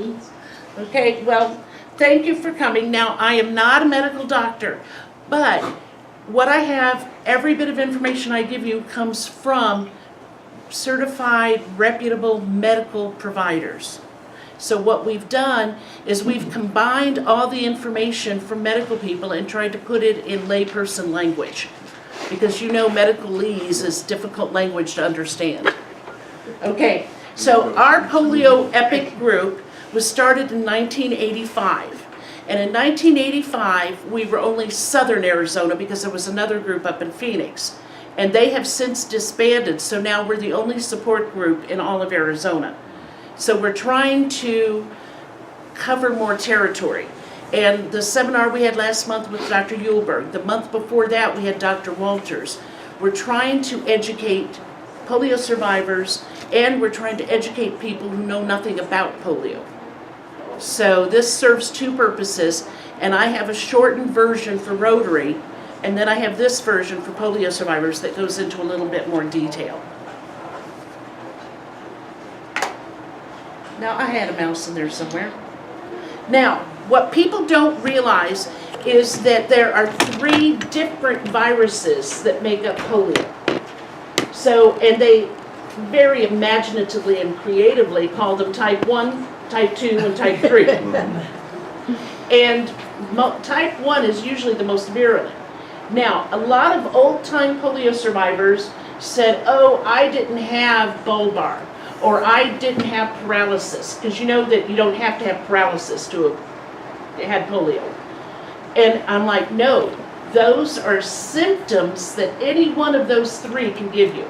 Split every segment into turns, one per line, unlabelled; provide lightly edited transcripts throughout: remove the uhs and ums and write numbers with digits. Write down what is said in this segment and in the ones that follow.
questions.
Okay, well, thank you for coming. Now, I am not a medical doctor, but what I have, every bit of information I give you comes from certified, reputable medical providers. So what we've done is we've combined all the information from medical people and tried to put it in layperson language. Because you know medicalese is difficult language to understand. Okay, so our polio epic group was started in 1985. And in 1985, we were only southern Arizona because there was another group up in Phoenix. And they have since disbanded, so now we're the only support group in all of Arizona. So we're trying to cover more territory. And the seminar we had last month with Dr. Uhlberg, the month before that we had Dr. Walters. We're trying to educate polio survivors, and we're trying to educate people who know nothing about polio. So this serves two purposes, and I have a shortened version for Rotary, and then I have this version for polio survivors that goes into a little bit more detail. Now, I had a mouse in there somewhere. Now, what people don't realize is that there are 3 different viruses that make up polio. So, and they very imaginatively and creatively call them type 1, type 2, and type 3. And type 1 is usually the most virulent. Now, a lot of old-time polio survivors said, oh, I didn't have bulbar, or I didn't have paralysis, because you know that you don't have to have paralysis to have had polio. And I'm like, no, those are symptoms that any one of those 3 can give you.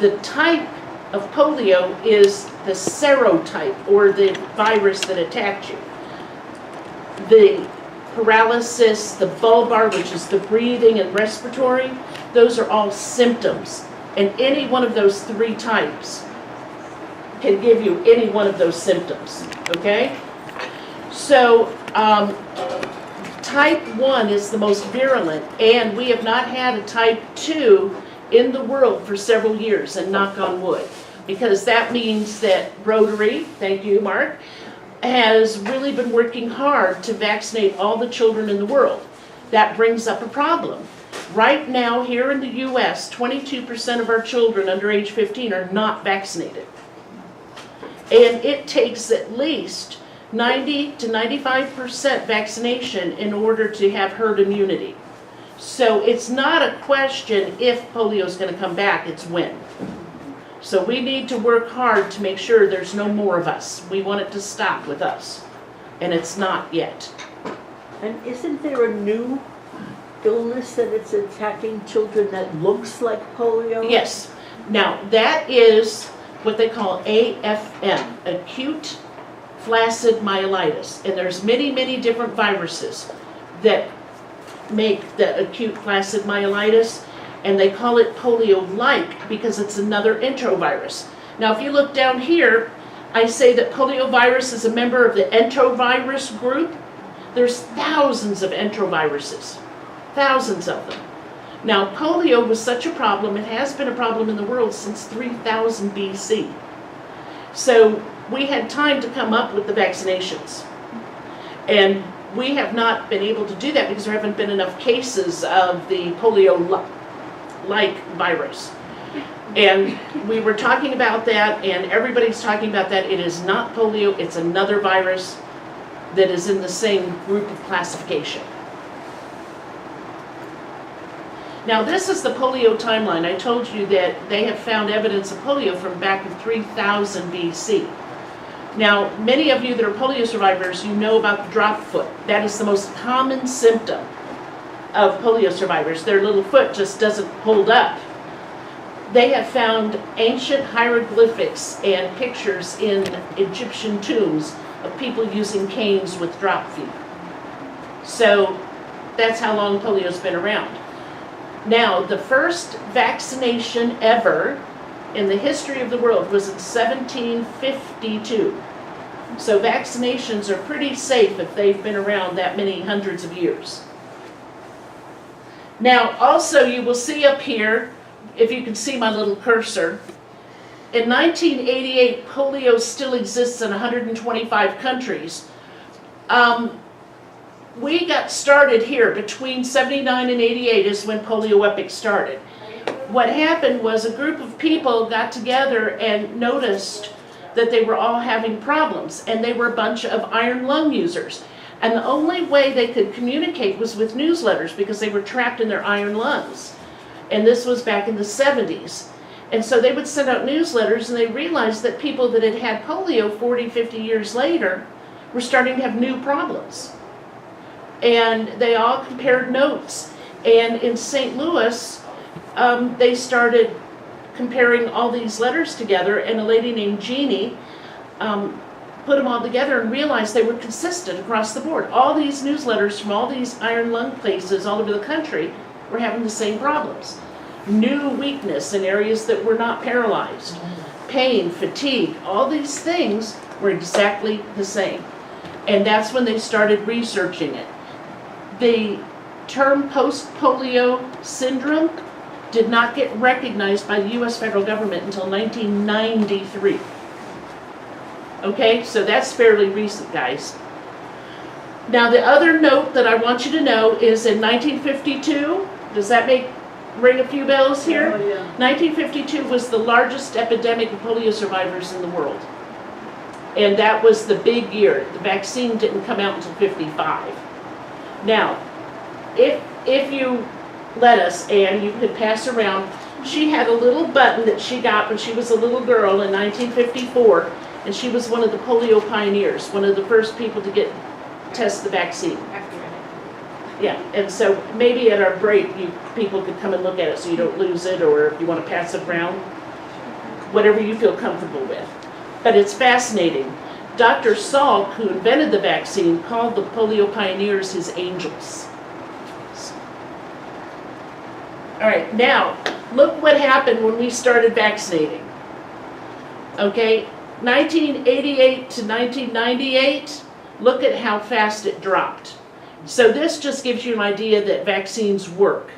The type of polio is the serotype, or the virus that attacked you. The paralysis, the bulbar, which is the breathing and respiratory, those are all symptoms. And any one of those 3 types can give you any one of those symptoms, okay? So, type 1 is the most virulent, and we have not had a type 2 in the world for several years, and knock on wood, because that means that Rotary, thank you, Mark, has really been working hard to vaccinate all the children in the world. That brings up a problem. Right now, here in the U.S., 22% of our children under age 15 are not vaccinated. And it takes at least 90 to 95% vaccination in order to have herd immunity. So it's not a question if polio is going to come back, it's when. So we need to work hard to make sure there's no more of us. We want it to stop with us, and it's not yet.
And isn't there a new illness that it's attacking children that looks like polio?
Yes. Now, that is what they call AFM, acute flaccid myelitis. And there's many, many different viruses that make the acute flaccid myelitis, and they call it polio-like because it's another enterovirus. Now, if you look down here, I say that poliovirus is a member of the enterovirus group. There's thousands of enteroviruses, thousands of them. Now, polio was such a problem, it has been a problem in the world since 3000 BC. So we had time to come up with the vaccinations. And we have not been able to do that because there haven't been enough cases of the polio-like virus. And we were talking about that, and everybody's talking about that. It is not polio, it's another virus that is in the same group of classification. Now, this is the polio timeline. I told you that they have found evidence of polio from back in 3000 BC. Now, many of you that are polio survivors, you know about the drop foot. That is the most common symptom of polio survivors. Their little foot just doesn't hold up. They have found ancient hieroglyphics and pictures in Egyptian tombs of people using canes with drop feet. So that's how long polio's been around. Now, the first vaccination ever in the history of the world was in 1752. So vaccinations are pretty safe if they've been around that many hundreds of years. Now, also you will see up here, if you can see my little cursor, In 1988, polio still exists in 125 countries. We got started here between 79 and 88 is when Polio Epic started. What happened was a group of people got together and noticed that they were all having problems, and they were a bunch of iron lung users. And the only way they could communicate was with newsletters because they were trapped in their iron lungs. And this was back in the 70s. And so they would send out newsletters, and they realized that people that had had polio 40, 50 years later were starting to have new problems. And they all compared notes. And in St. Louis, they started comparing all these letters together, and a lady named Jeannie put them all together and realized they were consistent across the board. All these newsletters from all these iron lung places all over the country were having the same problems. New weakness in areas that were not paralyzed, pain, fatigue, all these things were exactly the same. And that's when they started researching it. The term post-polio syndrome did not get recognized by the U.S. federal government until 1993. Okay, so that's fairly recent, guys. Now, the other note that I want you to know is in 1952, does that ring a few bells here?
Oh, yeah.
1952 was the largest epidemic of polio survivors in the world. And that was the big year. The vaccine didn't come out until 55. Now, if you let us, Anne, you could pass around. She had a little button that she got when she was a little girl in 1954, and she was one of the polio pioneers, one of the first people to test the vaccine. Yeah, and so maybe at our break, people could come and look at it so you don't lose it, or if you want to pass it around, whatever you feel comfortable with. But it's fascinating. Dr. Salk, who invented the vaccine, called the polio pioneers his angels. All right, now, look what happened when we started vaccinating. Okay, 1988 to 1998, look at how fast it dropped. So this just gives you an idea that vaccines work.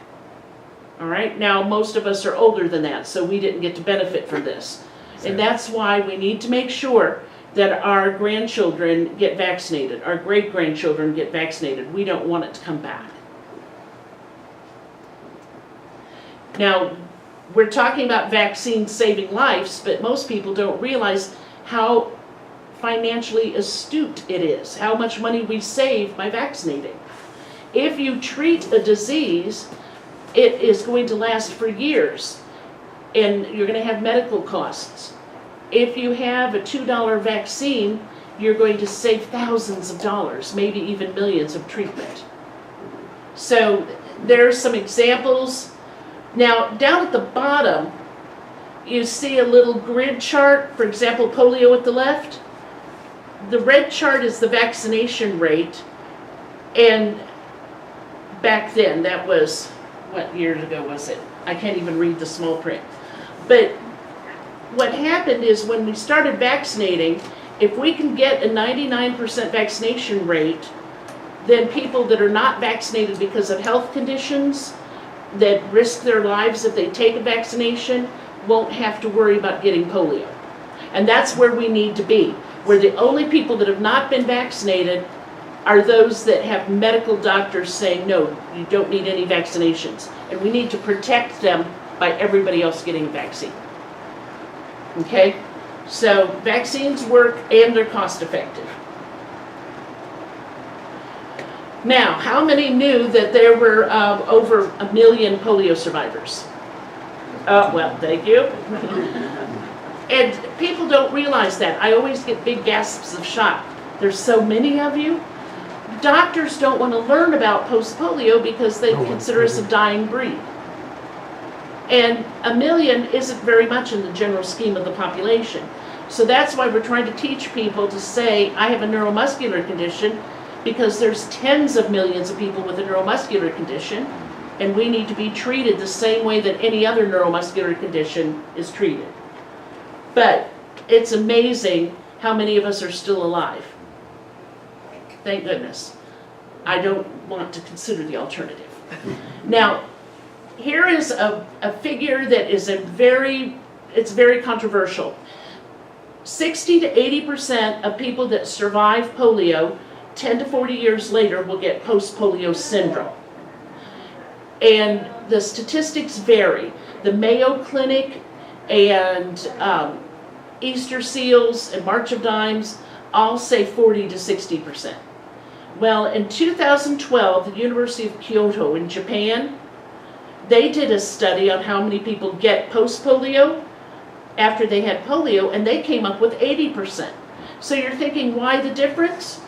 All right, now most of us are older than that, so we didn't get to benefit from this. And that's why we need to make sure that our grandchildren get vaccinated, our great-grandchildren get vaccinated. We don't want it to come back. Now, we're talking about vaccines saving lives, but most people don't realize how financially astute it is, how much money we save by vaccinating. If you treat a disease, it is going to last for years, and you're going to have medical costs. If you have a $2 vaccine, you're going to save thousands of dollars, maybe even millions of treatment. So there's some examples. Now, down at the bottom, you see a little grid chart, for example, polio at the left. The red chart is the vaccination rate, and back then, that was, what years ago was it? I can't even read the small print. But what happened is when we started vaccinating, if we can get a 99% vaccination rate, then people that are not vaccinated because of health conditions that risk their lives if they take a vaccination won't have to worry about getting polio. And that's where we need to be, where the only people that have not been vaccinated are those that have medical doctors saying, no, you don't need any vaccinations. And we need to protect them by everybody else getting a vaccine. Okay? So vaccines work and they're cost effective. Now, how many knew that there were over 1 million polio survivors? Well, thank you. And people don't realize that. I always get big gasps of shock. There's so many of you. Doctors don't want to learn about post-polio because they consider us a dying breed. And 1 million isn't very much in the general scheme of the population. So that's why we're trying to teach people to say, I have a neuromuscular condition, because there's tens of millions of people with a neuromuscular condition, and we need to be treated the same way that any other neuromuscular condition is treated. But it's amazing how many of us are still alive. Thank goodness. I don't want to consider the alternative. Now, here is a figure that is a very it's very controversial. 60 to 80% of people that survive polio 10 to 40 years later will get post-polio syndrome. And the statistics vary. The Mayo Clinic and Easter Seals and March of Dimes all say 40 to 60%. Well, in 2012, the University of Kyoto in Japan, they did a study on how many people get post-polio after they had polio, and they came up with 80%. So you're thinking, why the difference?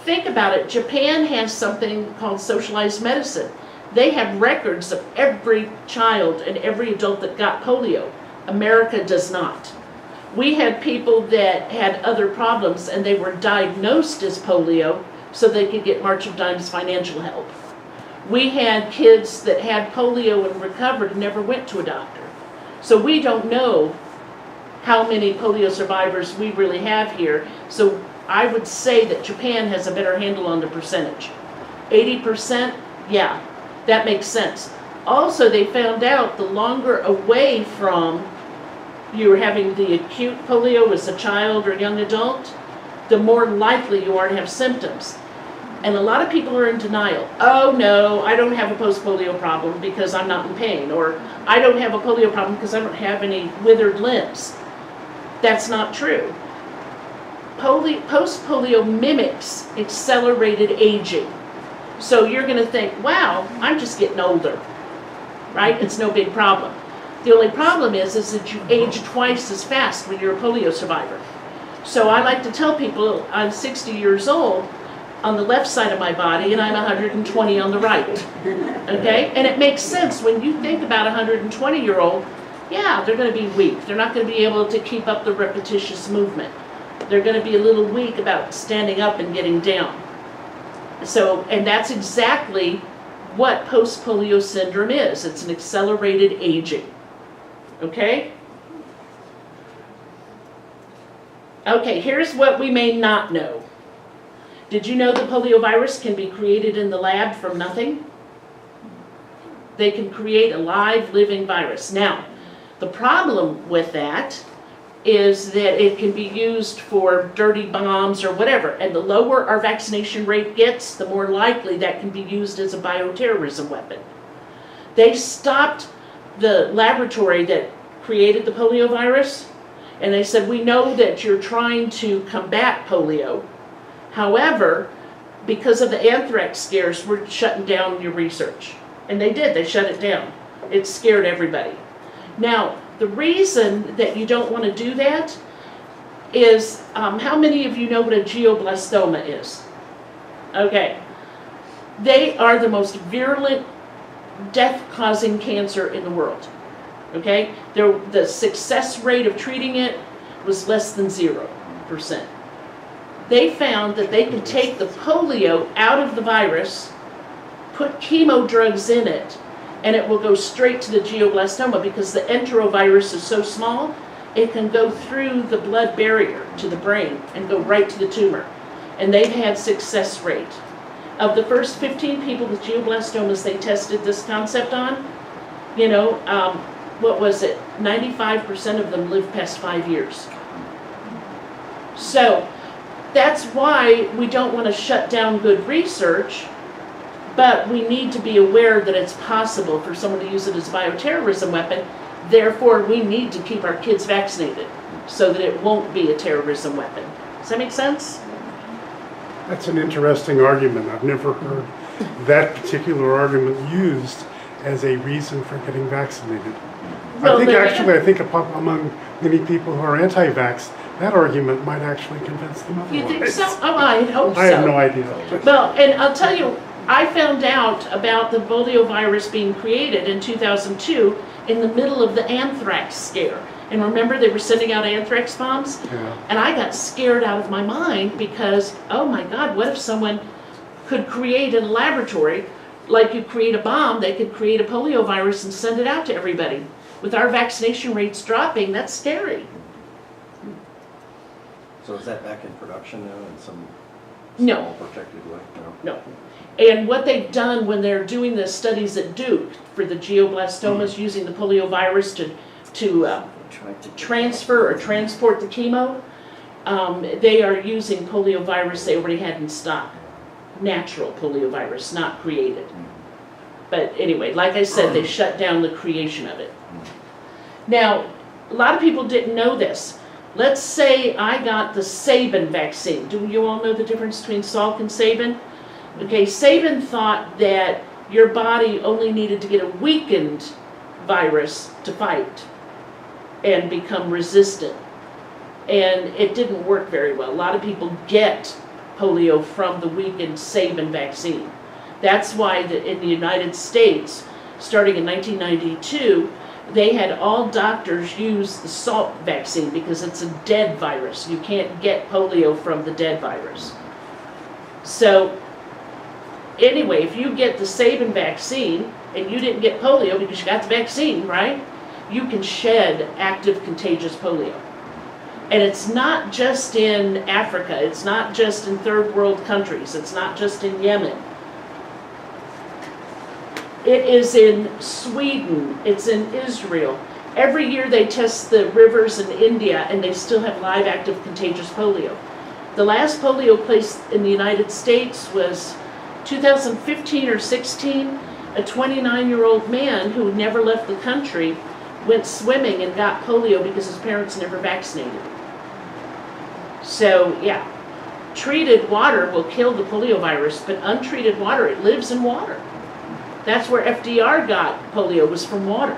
Think about it. Japan has something called socialized medicine. They have records of every child and every adult that got polio. America does not. We had people that had other problems and they were diagnosed as polio so they could get March of Dimes financial help. We had kids that had polio and recovered and never went to a doctor. So we don't know how many polio survivors we really have here. So I would say that Japan has a better handle on the percentage. 80%, yeah, that makes sense. Also, they found out the longer away from you were having the acute polio as a child or young adult, the more likely you are to have symptoms. And a lot of people are in denial. Oh no, I don't have a post-polio problem because I'm not in pain. Or I don't have a polio problem because I don't have any withered limbs. That's not true. Post-polio mimics accelerated aging. So you're going to think, wow, I'm just getting older, right? It's no big problem. The only problem is that you age twice as fast when you're a polio survivor. So I like to tell people I'm 60 years old on the left side of my body and I'm 120 on the right, okay? And it makes sense when you think about a 120-year-old, yeah, they're going to be weak. They're not going to be able to keep up the repetitious movement. They're going to be a little weak about standing up and getting down. So, and that's exactly what post-polio syndrome is. It's an accelerated aging. Okay? Okay, here's what we may not know. Did you know the polio virus can be created in the lab from nothing? They can create a live, living virus. Now, the problem with that is that it can be used for dirty bombs or whatever, and the lower our vaccination rate gets, the more likely that can be used as a bioterrorism weapon. They stopped the laboratory that created the polio virus, and they said, we know that you're trying to combat polio. However, because of the anthrax scares, we're shutting down your research. And they did, they shut it down. It scared everybody. Now, the reason that you don't want to do that is, how many of you know what a glioblastoma is? Okay. They are the most virulent, death-causing cancer in the world. Okay? The success rate of treating it was less than 0%. They found that they could take the polio out of the virus, put chemo drugs in it, and it will go straight to the glioblastoma because the enterovirus is so small, it can go through the blood barrier to the brain and go right to the tumor. And they've had success rate. Of the first 15 people with glioblastomas they tested this concept on, what was it? 95% of them lived past 5 years. So that's why we don't want to shut down good research. But we need to be aware that it's possible for someone to use it as a bioterrorism weapon. Therefore, we need to keep our kids vaccinated so that it won't be a terrorism weapon. Does that make sense?
That's an interesting argument. I've never heard that particular argument used as a reason for getting vaccinated.
Well,
I think among many people who are anti-vax, that argument might actually convince them otherwise.
You think so? Oh, I hope so.
I have no idea.
Well, and I'll tell you, I found out about the polio virus being created in 2002 in the middle of the anthrax scare. And remember, they were sending out anthrax bombs?
Yeah.
And I got scared out of my mind because, oh my God, what if someone could create in a laboratory, like you create a bomb, they could create a polio virus and send it out to everybody. With our vaccination rates dropping, that's scary.
So is that back in production now in some
No.
small protected way?
No. And what they've done when they're doing the studies at Duke for the glioblastomas using the polio virus to transfer or transport the chemo, they are using poliovirus they already had in stock. Natural poliovirus, not created. But anyway, like I said, they shut down the creation of it. Now, a lot of people didn't know this. Let's say I got the Sabin vaccine. Do you all know the difference between Salk and Sabin? Okay, Sabin thought that your body only needed to get a weakened virus to fight and become resistant. And it didn't work very well. A lot of people get polio from the weakened Sabin vaccine. That's why in the United States, starting in 1992, they had all doctors use the Salk vaccine because it's a dead virus. You can't get polio from the dead virus. So anyway, if you get the Sabin vaccine and you didn't get polio because you got the vaccine, right? You can shed active contagious polio. And it's not just in Africa, it's not just in third world countries, it's not just in Yemen. It is in Sweden, it's in Israel. Every year they test the rivers in India and they still have live active contagious polio. The last polio place in the United States was 2015 or 16. A 29-year-old man who never left the country went swimming and got polio because his parents never vaccinated him. So yeah, treated water will kill the polio virus, but untreated water, it lives in water. That's where FDR got polio, was from water.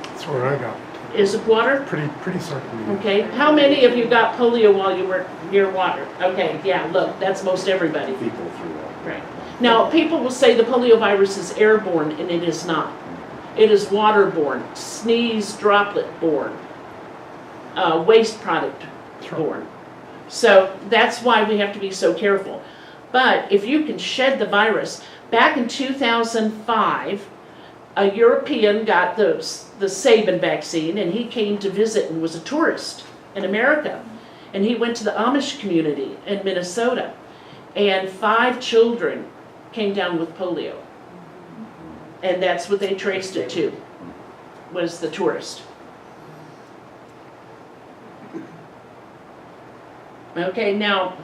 That's where I got it.
Is it water?
Pretty certain.
Okay, how many of you got polio while you were near water? Okay, yeah, look, that's most everybody.
People through that.
Right. Now, people will say the polio virus is airborne, and it is not. It is waterborne, sneeze droplet borne, waste product borne. So that's why we have to be so careful. But if you can shed the virus, back in 2005, a European got the Sabin vaccine, and he came to visit and was a tourist in America. And he went to the Amish community in Minnesota, and 5 children came down with polio. And that's what they traced it to, was the tourist. Okay, now,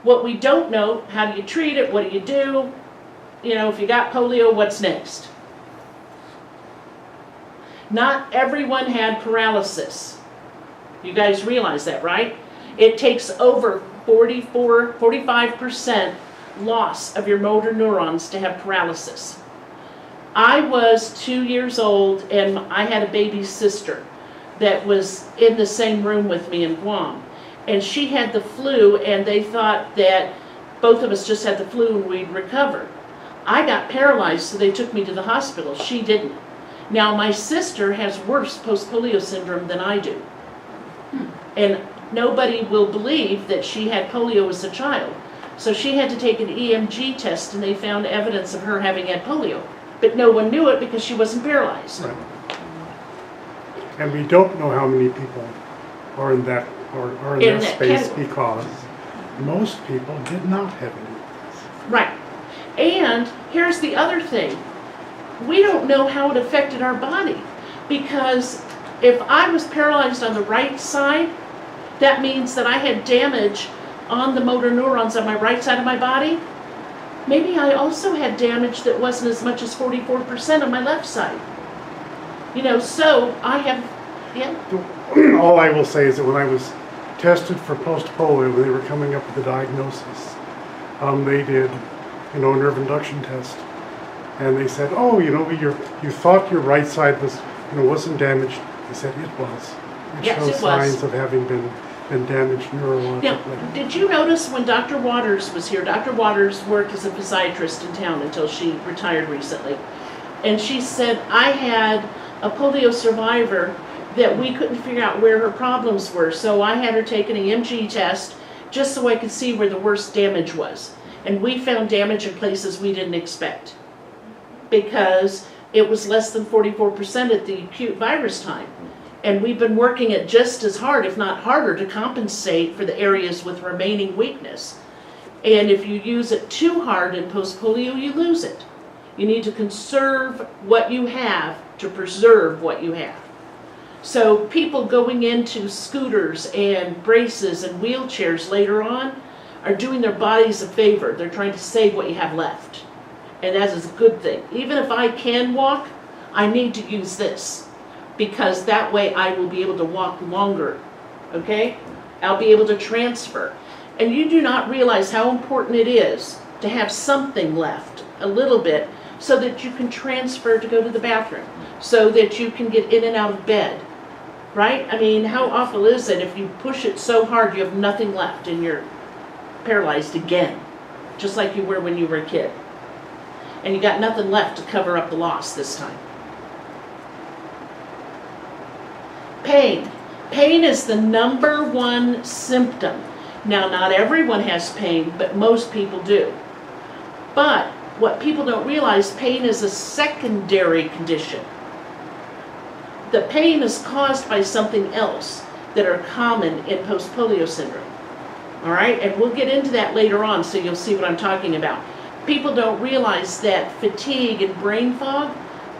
what we don't know, how do you treat it, what do you do? You know, if you got polio, what's next? Not everyone had paralysis. You guys realize that, right? It takes over 45% loss of your motor neurons to have paralysis. I was 2 years old and I had a baby sister that was in the same room with me in Guam. And she had the flu, and they thought that both of us just had the flu and we'd recover. I got paralyzed, so they took me to the hospital. She didn't. Now, my sister has worse post-polio syndrome than I do. And nobody will believe that she had polio as a child. So she had to take an EMG test, and they found evidence of her having had polio. But no one knew it because she wasn't paralyzed.
Right. And we don't know how many people are in that space because most people did not have any of this.
Right. And here's the other thing. We don't know how it affected our body, because if I was paralyzed on the right side, that means that I had damage on the motor neurons on my right side of my body. Maybe I also had damage that wasn't as much as 44% on my left side. You know, so I have, yeah.
All I will say is that when I was tested for post-polio, when they were coming up with the diagnosis, they did, a nerve induction test. And they said, oh, you thought your right side was, wasn't damaged. They said it was.
Yes,
shows
it was.
signs of having been damaged neurologically.
Now, did you notice when Dr. Waters was here? Dr. Waters worked as a physiatrist in town until she retired recently. And she said, I had a polio survivor that we couldn't figure out where her problems were. So I had her take an EMG test just so I could see where the worst damage was. And we found damage in places we didn't expect, because it was less than 44% at the acute virus time. And we've been working it just as hard, if not harder, to compensate for the areas with remaining weakness. And if you use it too hard in post-polio, you lose it. You need to conserve what you have to preserve what you have. So people going into scooters and braces and wheelchairs later on are doing their bodies a favor. They're trying to save what you have left. And that is a good thing. Even if I can walk, I need to use this, because that way I will be able to walk longer, okay? I'll be able to transfer. And you do not realize how important it is to have something left, a little bit, so that you can transfer to go to the bathroom, so that you can get in and out of bed, right? I mean, how awful is it if you push it so hard you have nothing left and you're paralyzed again, just like you were when you were a kid. And you got nothing left to cover up the loss this time. Pain. Pain is the number one symptom. Now, not everyone has pain, but most people do. But what people don't realize, pain is a secondary condition. The pain is caused by something else that are common in post-polio syndrome. All right, and we'll get into that later on, so you'll see what I'm talking about. People don't realize that fatigue and brain fog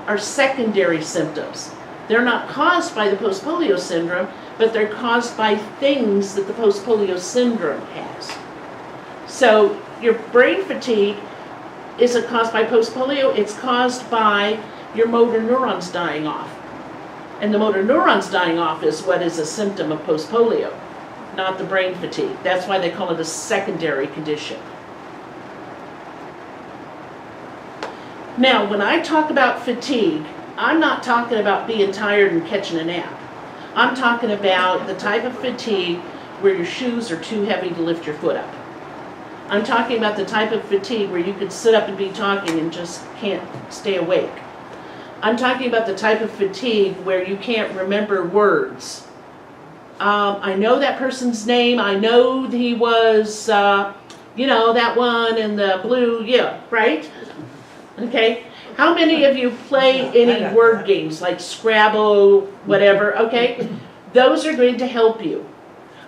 are secondary symptoms. They're not caused by the post-polio syndrome, but they're caused by things that the post-polio syndrome has. So your brain fatigue isn't caused by post-polio, it's caused by your motor neurons dying off. And the motor neurons dying off is what is a symptom of post-polio, not the brain fatigue. That's why they call it a secondary condition. Now, when I talk about fatigue, I'm not talking about being tired and catching a nap. I'm talking about the type of fatigue where your shoes are too heavy to lift your foot up. I'm talking about the type of fatigue where you could sit up and be talking and just can't stay awake. I'm talking about the type of fatigue where you can't remember words. I know that person's name. I know he was, that one in the blue, yeah, right? Okay. How many of you play any word games like Scrabble, whatever, okay? Those are going to help you,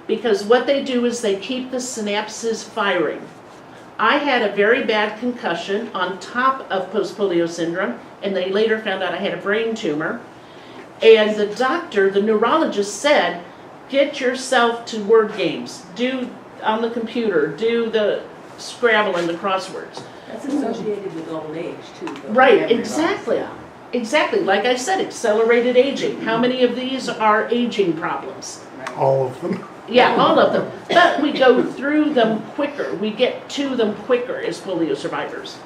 because what they do is they keep the synapses firing. I had a very bad concussion on top of post-polio syndrome, and they later found out I had a brain tumor. And the doctor, the neurologist said, get yourself to word games. Do on the computer, do the Scrabble and the crosswords.
That's associated with old age too, though.
Right, exactly. Exactly. Like I said, accelerated aging. How many of these are aging problems?
All of them.
Yeah, all of them. But we go through them quicker. We get to them quicker as polio survivors.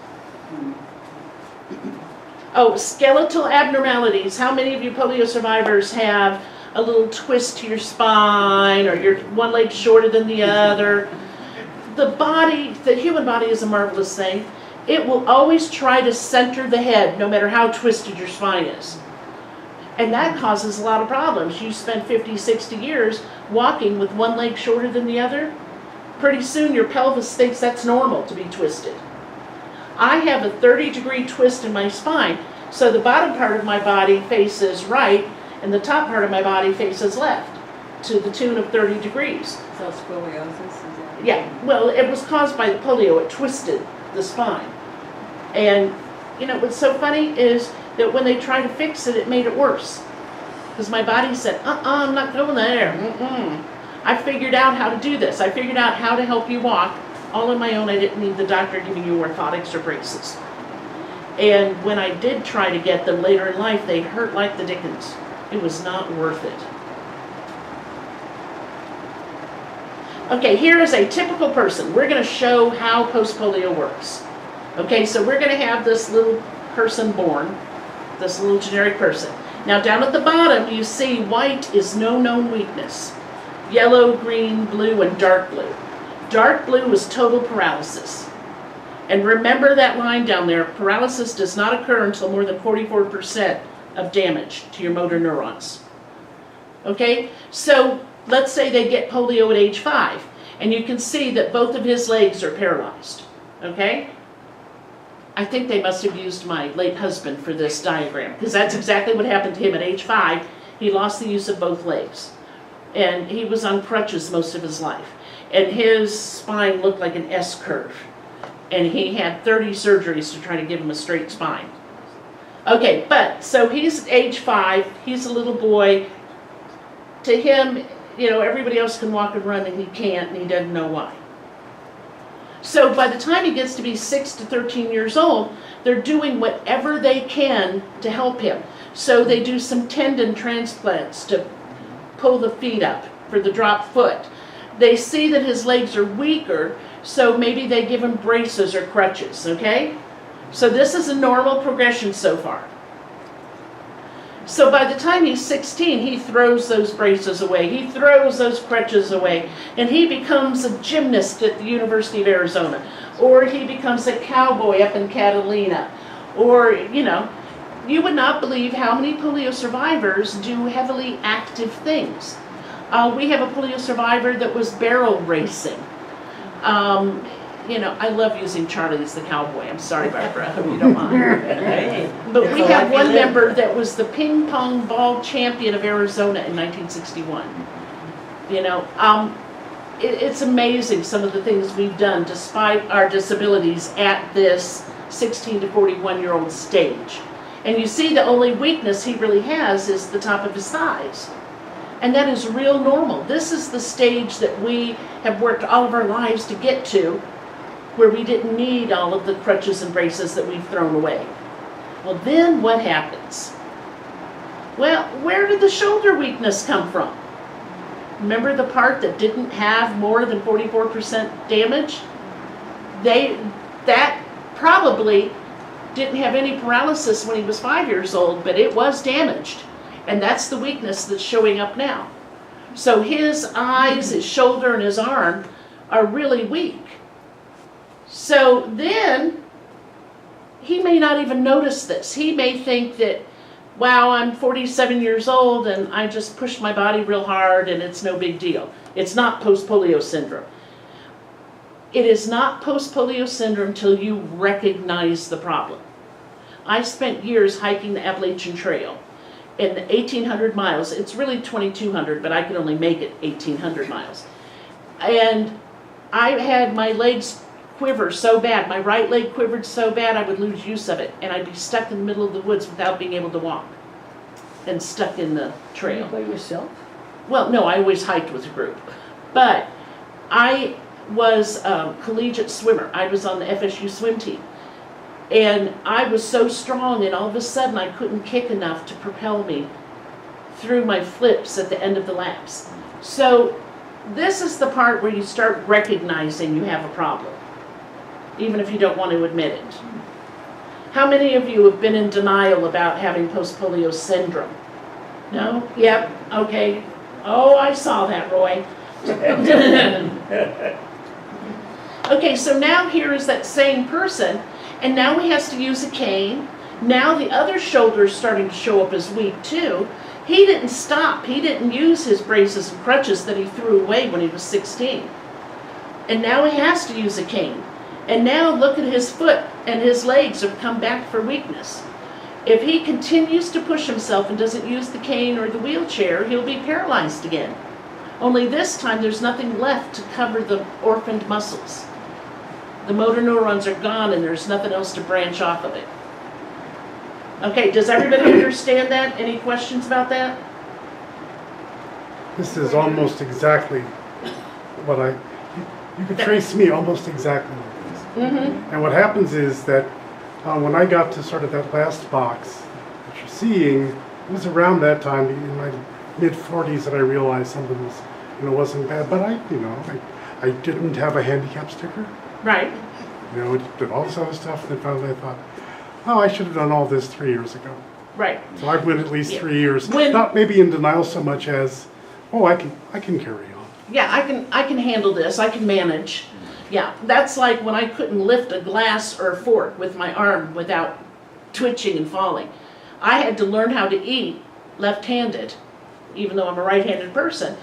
Oh, skeletal abnormalities. How many of you polio survivors have a little twist to your spine, or your one leg shorter than the other? The human body is a marvelous thing. It will always try to center the head, no matter how twisted your spine is. And that causes a lot of problems. You spend 50, 60 years walking with one leg shorter than the other. Pretty soon your pelvis thinks that's normal to be twisted. I have a 30-degree twist in my spine, so the bottom part of my body faces right, and the top part of my body faces left, to the tune of 30 degrees.
So scoliosis, is that?
Yeah, well, it was caused by the polio. It twisted the spine. And, what's so funny is that when they tried to fix it, it made it worse. Because my body said, I'm not going there. I figured out how to do this. I figured out how to help you walk. All on my own. I didn't need the doctor giving you orthotics or braces. And when I did try to get them later in life, they hurt like the dickens. It was not worth it. Okay, here is a typical person. We're going to show how post-polio works. Okay, so we're going to have this little person born, this little generic person. Now down at the bottom, you see white is no known weakness. Yellow, green, blue, and dark blue. Dark blue is total paralysis. And remember that line down there, paralysis does not occur until more than 44% of damage to your motor neurons. Okay, so let's say they get polio at age 5, and you can see that both of his legs are paralyzed, okay? I think they must have used my late husband for this diagram, because that's exactly what happened to him at age 5. He lost the use of both legs, and he was on crutches most of his life. And his spine looked like an S-curve, and he had 30 surgeries to try to give him a straight spine. Okay, but, so he's age 5, he's a little boy, to him, everybody else can walk and run and he can't, and he doesn't know why. So by the time he gets to be 6 to 13 years old, they're doing whatever they can to help him. So they do some tendon transplants to pull the feet up for the drop foot. They see that his legs are weaker, so maybe they give him braces or crutches, okay? So this is a normal progression so far. So by the time he's 16, he throws those braces away, he throws those crutches away, and he becomes a gymnast at the University of Arizona, or he becomes a cowboy up in Catalina, or, you would not believe how many polio survivors do heavily active things. We have a polio survivor that was barrel racing. I love using Charlie as the cowboy. I'm sorry, Barbara, I hope you don't mind.
Hey,
But
it's
we
a
have
lucky
one
live.
member that was the ping pong ball champion of Arizona in 1961. It's amazing some of the things we've done despite our disabilities at this 16 to 41-year-old stage. And you see the only weakness he really has is the top of his thighs. And that is real normal. This is the stage that we have worked all of our lives to get to, where we didn't need all of the crutches and braces that we've thrown away. Well, then what happens? Well, where did the shoulder weakness come from? Remember the part that didn't have more than 44% damage? That probably didn't have any paralysis when he was 5 years old, but it was damaged. And that's the weakness that's showing up now. So his eyes, his shoulder, and his arm are really weak. So then, he may not even notice this. He may think that, wow, I'm 47 years old and I just pushed my body real hard and it's no big deal. It's not post-polio syndrome. It is not post-polio syndrome until you recognize the problem. I spent years hiking the Appalachian Trail. In 1,800 miles, it's really 2,200, but I could only make it 1,800 miles. And I had my legs quiver so bad, my right leg quivered so bad I would lose use of it, and I'd be stuck in the middle of the woods without being able to walk, and stuck in the trail.
By yourself?
Well, no, I always hiked with a group, but I was a collegiate swimmer. I was on the FSU swim team. And I was so strong, and all of a sudden I couldn't kick enough to propel me through my flips at the end of the laps. So this is the part where you start recognizing you have a problem, even if you don't want to admit it. How many of you have been in denial about having post-polio syndrome? No? Yep, okay. Oh, I saw that, Roy. Okay, so now here is that same person, and now he has to use a cane. Now the other shoulder is starting to show up as weak too. He didn't stop. He didn't use his braces and crutches that he threw away when he was 16. And now he has to use a cane. And now look at his foot, and his legs have come back for weakness. If he continues to push himself and doesn't use the cane or the wheelchair, he'll be paralyzed again. Only this time there's nothing left to cover the orphaned muscles. The motor neurons are gone and there's nothing else to branch off of it. Okay, does everybody understand that? Any questions about that?
This is almost exactly what you could trace me almost exactly like this.
Mm-hmm.
And what happens is that when I got to sort of that last box that you're seeing, it was around that time in my mid-40s that I realized something was, wasn't bad. But I didn't have a handicap sticker.
Right.
Did all this other stuff, and then finally I thought, oh, I should have done all this 3 years ago.
Right.
So I went at least
Yeah.
3 years,
When-
not maybe in denial so much as, oh, I can carry on.
Yeah, I can handle this. I can manage. Yeah, that's like when I couldn't lift a glass or a fork with my arm without twitching and falling. I had to learn how to eat left-handed, even though I'm a right-handed person.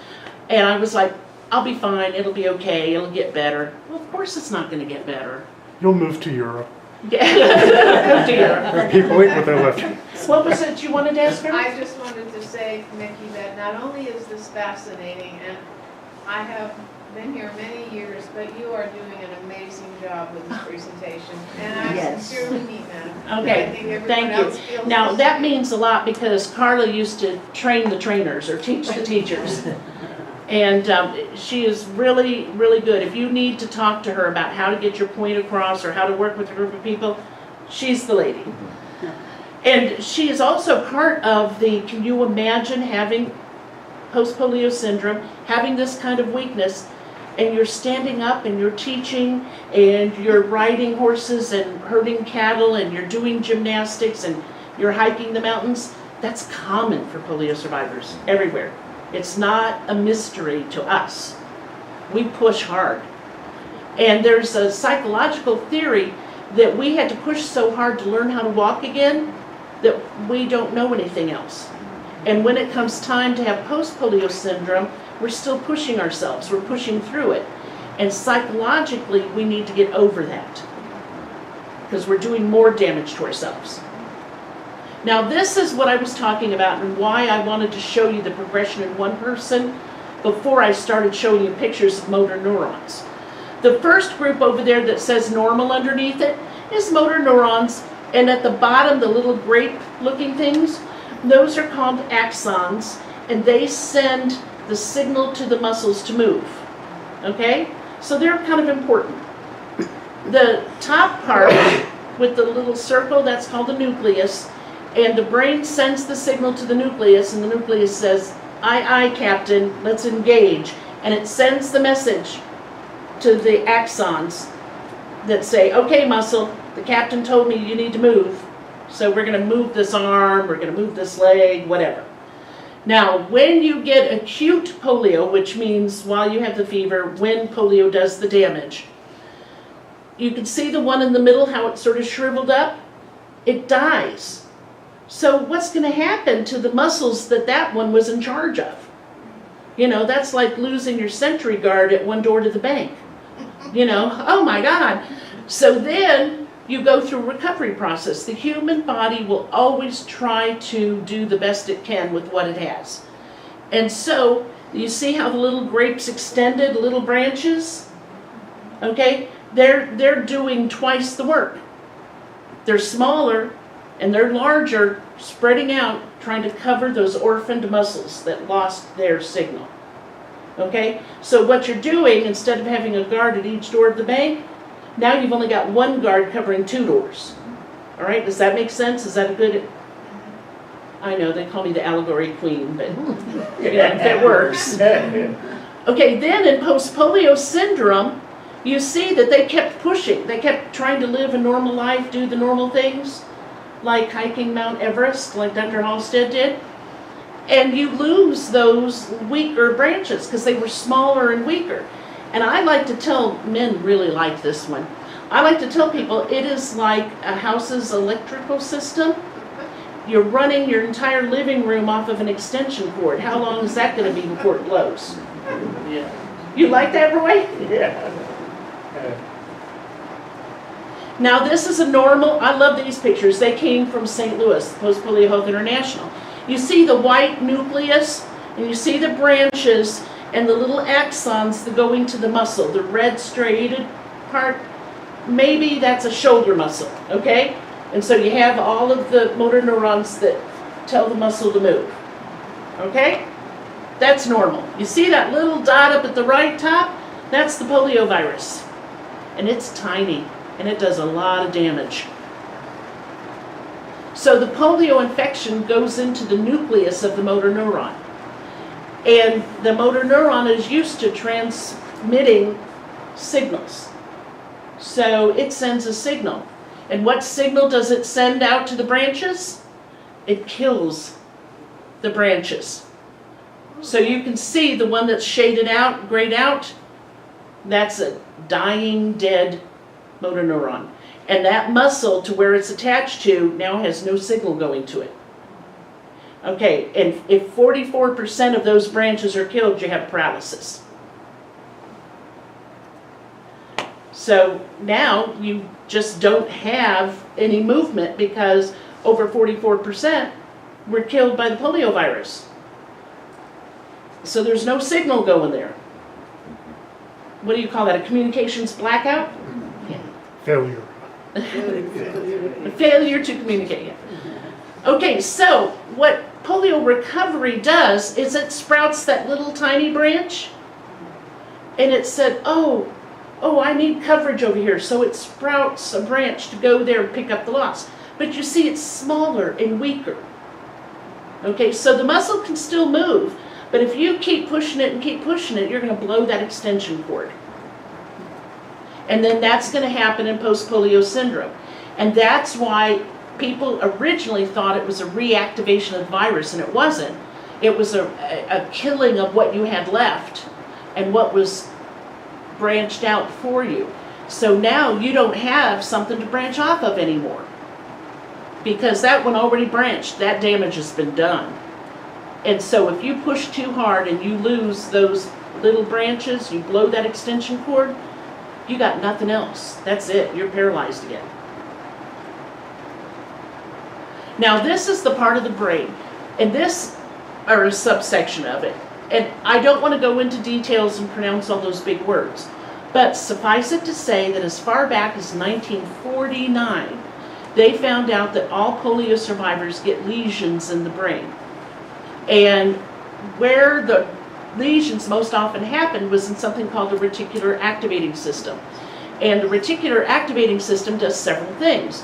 And I was like, I'll be fine, it'll be okay, it'll get better. Well, of course it's not going to get better.
You'll move to Europe.
Yeah. Oh dear.
People eat with their left hand.
What was it you wanted to ask her?
I just wanted to say, Micki, that not only is this fascinating, and I have been here many years, but you are doing an amazing job with this presentation, and I
Yes.
sincerely mean that.
Okay,
I think everyone
thank you.
else feels
Now,
the
that
same.
means a lot because Carla used to train the trainers or teach the teachers. And she is really, really good. If you need to talk to her about how to get your point across or how to work with a group of people, she's the lady. And she is also part of the, can you imagine having post-polio syndrome, having this kind of weakness, and you're standing up and you're teaching and you're riding horses and herding cattle and you're doing gymnastics and you're hiking the mountains? That's common for polio survivors everywhere. It's not a mystery to us. We push hard. And there's a psychological theory that we had to push so hard to learn how to walk again that we don't know anything else. And when it comes time to have post-polio syndrome, we're still pushing ourselves. We're pushing through it. And psychologically, we need to get over that because we're doing more damage to ourselves. Now, this is what I was talking about and why I wanted to show you the progression in one person before I started showing you pictures of motor neurons. The first group over there that says normal underneath it is motor neurons, and at the bottom, the little grape-looking things, those are called axons, and they send the signal to the muscles to move, okay? So they're kind of important. The top part with the little circle, that's called the nucleus, and the brain sends the signal to the nucleus, and the nucleus says, aye, Captain, let's engage. And it sends the message to the axons that say, okay, muscle, the captain told me you need to move, so we're going to move this arm, we're going to move this leg, whatever. Now, when you get acute polio, which means while you have the fever, when polio does the damage, you can see the one in the middle, how it's sort of shriveled up. It dies. So what's going to happen to the muscles that that one was in charge of? You know, that's like losing your sentry guard at one door to the bank. You know, oh my God. So then you go through a recovery process. The human body will always try to do the best it can with what it has. And so you see how the little grapes extended, little branches? Okay, they're doing twice the work. They're smaller and they're larger, spreading out, trying to cover those orphaned muscles that lost their signal. Okay, so what you're doing, instead of having a guard at each door of the bank, now you've only got one guard covering two doors. All right, does that make sense? Is that a good? I know they call me the allegory queen, but yeah, if it works. Okay, then in post-polio syndrome, you see that they kept pushing. They kept trying to live a normal life, do the normal things, like hiking Mount Everest, like Dr. Halstead did. And you lose those weaker branches because they were smaller and weaker. And I like to tell, men really like this one, I like to tell people it is like a house's electrical system. You're running your entire living room off of an extension cord. How long is that going to be before it blows?
Yeah.
You like that, Roy?
Yeah.
Now this is a normal, I love these pictures. They came from St. Louis, Post Polio Health International. You see the white nucleus, and you see the branches, and the little axons that go into the muscle, the red striated part. Maybe that's a shoulder muscle, okay? And so you have all of the motor neurons that tell the muscle to move, okay? That's normal. You see that little dot up at the right top? That's the polio virus. And it's tiny, and it does a lot of damage. So the polio infection goes into the nucleus of the motor neuron. And the motor neuron is used to transmitting signals. So it sends a signal. And what signal does it send out to the branches? It kills the branches. So you can see the one that's shaded out, grayed out, that's a dying, dead motor neuron. And that muscle, to where it's attached to, now has no signal going to it. Okay, and if 44% of those branches are killed, you have paralysis. So now you just don't have any movement because over 44% were killed by the polio virus. So there's no signal going there. what do you call that, a communications blackout?
Failure.
A failure to communicate. Yeah. Okay, so what polio recovery does is it sprouts that little tiny branch, and it said, oh, I need coverage over here, so it sprouts a branch to go there and pick up the loss. But you see, it's smaller and weaker. Okay, so the muscle can still move, but if you keep pushing it and keep pushing it, you're going to blow that extension cord. And then that's going to happen in post-polio syndrome. And that's why people originally thought it was a reactivation of the virus, and it wasn't. It was a killing of what you had left and what was branched out for you. So now you don't have something to branch off of anymore, because that one already branched. That damage has been done. And so if you push too hard and you lose those little branches, you blow that extension cord, you got nothing else. That's it. You're paralyzed again. Now this is the part of the brain, and this, or a subsection of it. And I don't want to go into details and pronounce all those big words, but suffice it to say that as far back as 1949, they found out that all polio survivors get lesions in the brain. And where the lesions most often happened was in something called the reticular activating system. And the reticular activating system does several things.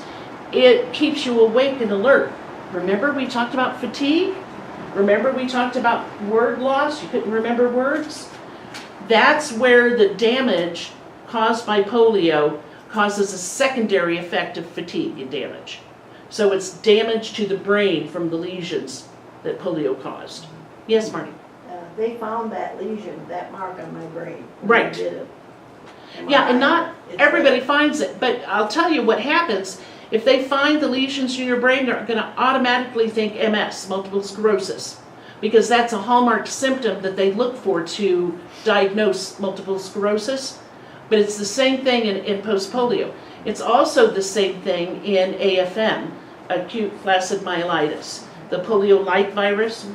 It keeps you awake and alert. Remember we talked about fatigue? Remember we talked about word loss? You couldn't remember words? That's where the damage caused by polio causes a secondary effect of fatigue and damage. So it's damage to the brain from the lesions that polio caused. Yes, Marty?
They found that lesion, that mark on my brain. when
Right.
they did it.
Yeah, and not
It's
everybody finds it, but I'll tell you what happens. If they find the lesions in your brain, they're going to automatically think MS, multiple sclerosis, because that's a hallmark symptom that they look for to diagnose multiple sclerosis. But it's the same thing in post-polio. It's also the same thing in AFM, acute flaccid myelitis, the polio-like virus.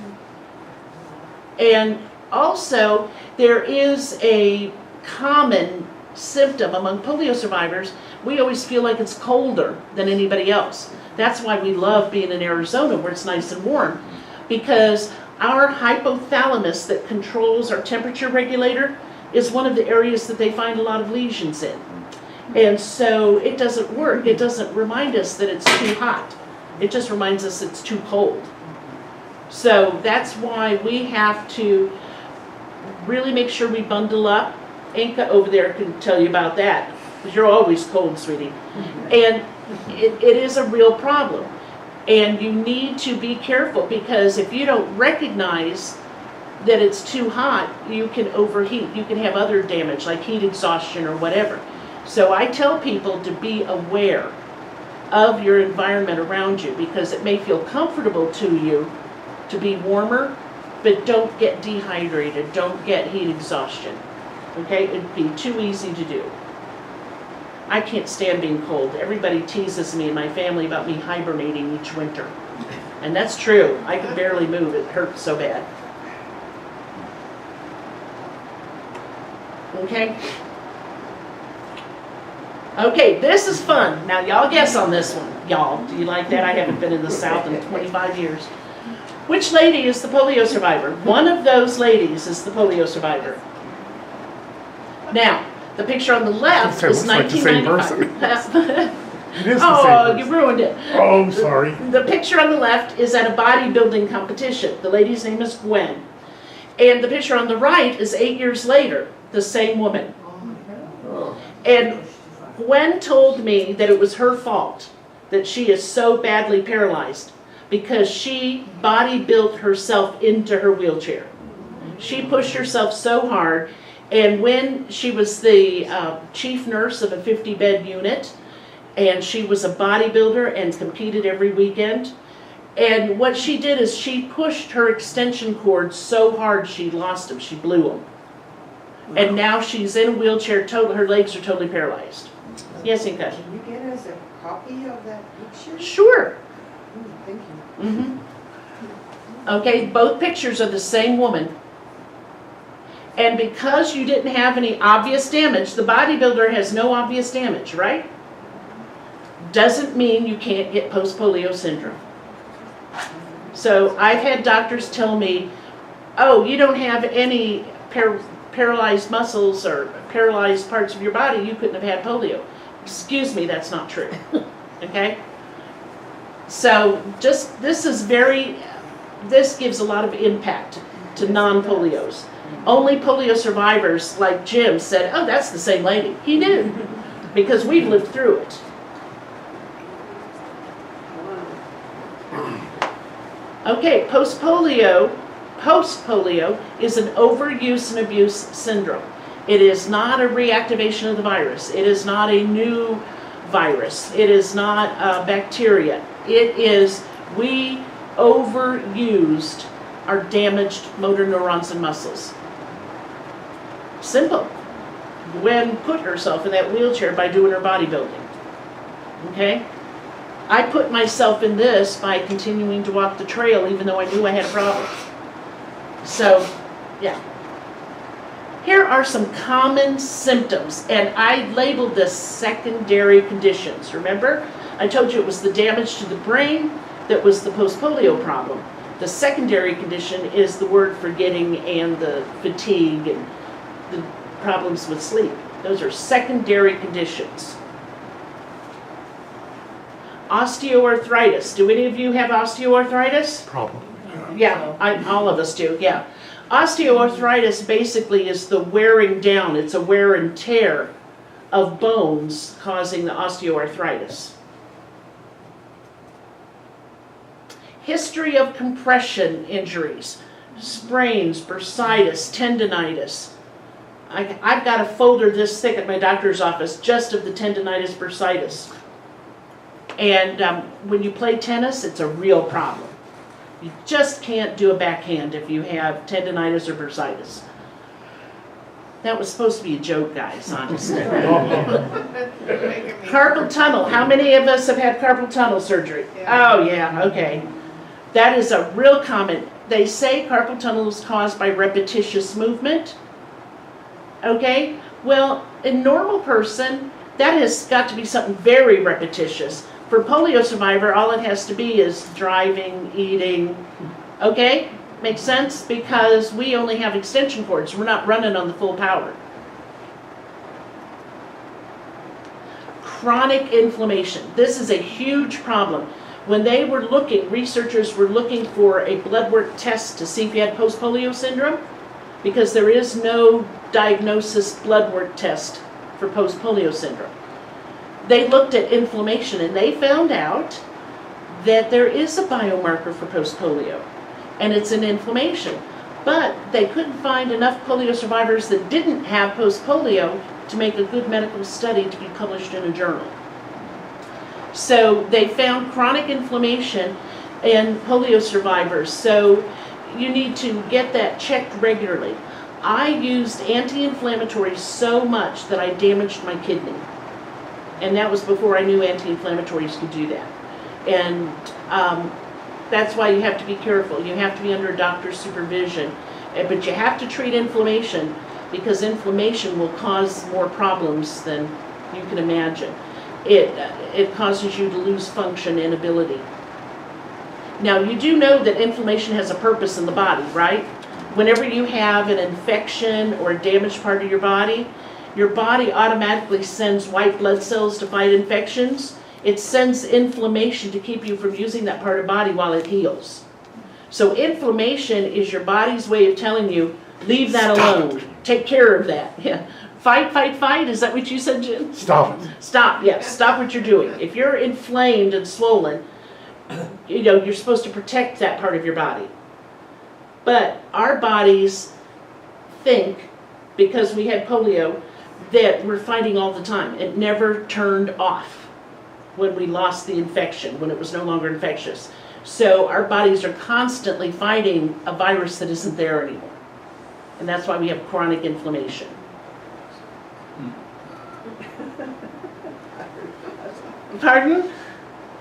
And also, there is a common symptom among polio survivors. We always feel like it's colder than anybody else. That's why we love being in Arizona where it's nice and warm, because our hypothalamus that controls our temperature regulator is one of the areas that they find a lot of lesions in. And so it doesn't work. It doesn't remind us that it's too hot. It just reminds us it's too cold. So that's why we have to really make sure we bundle up. Inka over there can tell you about that, because you're always cold, sweetie. And it is a real problem. And you need to be careful, because if you don't recognize that it's too hot, you can overheat. You can have other damage like heat exhaustion or whatever. So I tell people to be aware of your environment around you, because it may feel comfortable to you to be warmer, but don't get dehydrated, don't get heat exhaustion. Okay, it'd be too easy to do. I can't stand being cold. Everybody teases me and my family about me hibernating each winter. And that's true. I can barely move. It hurts so bad. Okay? Okay, this is fun. Now y'all guess on this one. Y'all, do you like that? I haven't been in the South in 25 years. Which lady is the polio survivor? One of those ladies is the polio survivor. Now, the picture on the left is
Looks like the same
1995.
It is the
Oh,
same
you
person.
ruined it.
Oh, sorry.
The picture on the left is at a bodybuilding competition. The lady's name is Gwen. And the picture on the right is 8 years later, the same woman. And Gwen told me that it was her fault that she is so badly paralyzed, because she body built herself into her wheelchair. She pushed herself so hard, and when she was the chief nurse of a 50-bed unit, and she was a bodybuilder and competed every weekend, and what she did is she pushed her extension cords so hard she lost them, she blew them. And now she's in a wheelchair, her legs are totally paralyzed. Yes, Inka?
Can you get us a copy of that picture?
Sure.
Thank you.
Okay, both pictures are the same woman. And because you didn't have any obvious damage, the bodybuilder has no obvious damage, right? Doesn't mean you can't get post-polio syndrome. So I've had doctors tell me, oh, you don't have any paralyzed muscles or paralyzed parts of your body, you couldn't have had polio. Excuse me, that's not true. Okay? So just, this gives a lot of impact to non-polios. Only polio survivors like Jim said, oh, that's the same lady. He knew, because we've lived through it. Okay, post-polio is an overuse and abuse syndrome. It is not a reactivation of the virus. It is not a new virus. It is not bacteria. It is, we overused our damaged motor neurons and muscles. Simple. Gwen put herself in that wheelchair by doing her bodybuilding. Okay? I put myself in this by continuing to walk the trail even though I knew I had a problem. So, yeah. Here are some common symptoms, and I labeled this secondary conditions. Remember? I told you it was the damage to the brain that was the post-polio problem. The secondary condition is the word forgetting and the fatigue and the problems with sleep. Those are secondary conditions. Osteoarthritis. Do any of you have osteoarthritis?
Probably.
Yeah, all of us do, yeah. Osteoarthritis basically is the wearing down. It's a wear and tear of bones causing the osteoarthritis. History of compression injuries, sprains, bursitis, tendinitis. I've got a folder this thick at my doctor's office just of the tendinitis, bursitis. And when you play tennis, it's a real problem. You just can't do a backhand if you have tendinitis or bursitis. That was supposed to be a joke, guys, honestly. Carpal tunnel. How many of us have had carpal tunnel surgery?
Yeah.
Oh, yeah, okay. That is a real common. They say carpal tunnel is caused by repetitious movement. Okay? Well, in normal person, that has got to be something very repetitious. For polio survivor, all it has to be is driving, eating. Okay? Makes sense? Because we only have extension cords. We're not running on the full power. Chronic inflammation. This is a huge problem. When they were looking, researchers were looking for a blood work test to see if you had post-polio syndrome, because there is no diagnosis blood work test for post-polio syndrome. They looked at inflammation and they found out that there is a biomarker for post-polio, and it's an inflammation. But they couldn't find enough polio survivors that didn't have post-polio to make a good medical study to be published in a journal. So they found chronic inflammation in polio survivors. So you need to get that checked regularly. I used anti-inflammatories so much that I damaged my kidney. And that was before I knew anti-inflammatories could do that. And that's why you have to be careful. You have to be under a doctor's supervision. But you have to treat inflammation, because inflammation will cause more problems than you can imagine. It causes you to lose function and ability. Now, you do know that inflammation has a purpose in the body, right? Whenever you have an infection or a damaged part of your body automatically sends white blood cells to fight infections. It sends inflammation to keep you from using that part of the body while it heals. So inflammation is your body's way of telling you, leave that alone. Take care of that. Yeah. Fight, fight, fight. Is that what you said, Jim?
Stop it.
Stop, yes. Stop what you're doing. If you're inflamed and swollen, you're supposed to protect that part of your body. But our bodies think, because we had polio, that we're fighting all the time. It never turned off when we lost the infection, when it was no longer infectious. So our bodies are constantly fighting a virus that isn't there anymore. And that's why we have chronic inflammation. Pardon?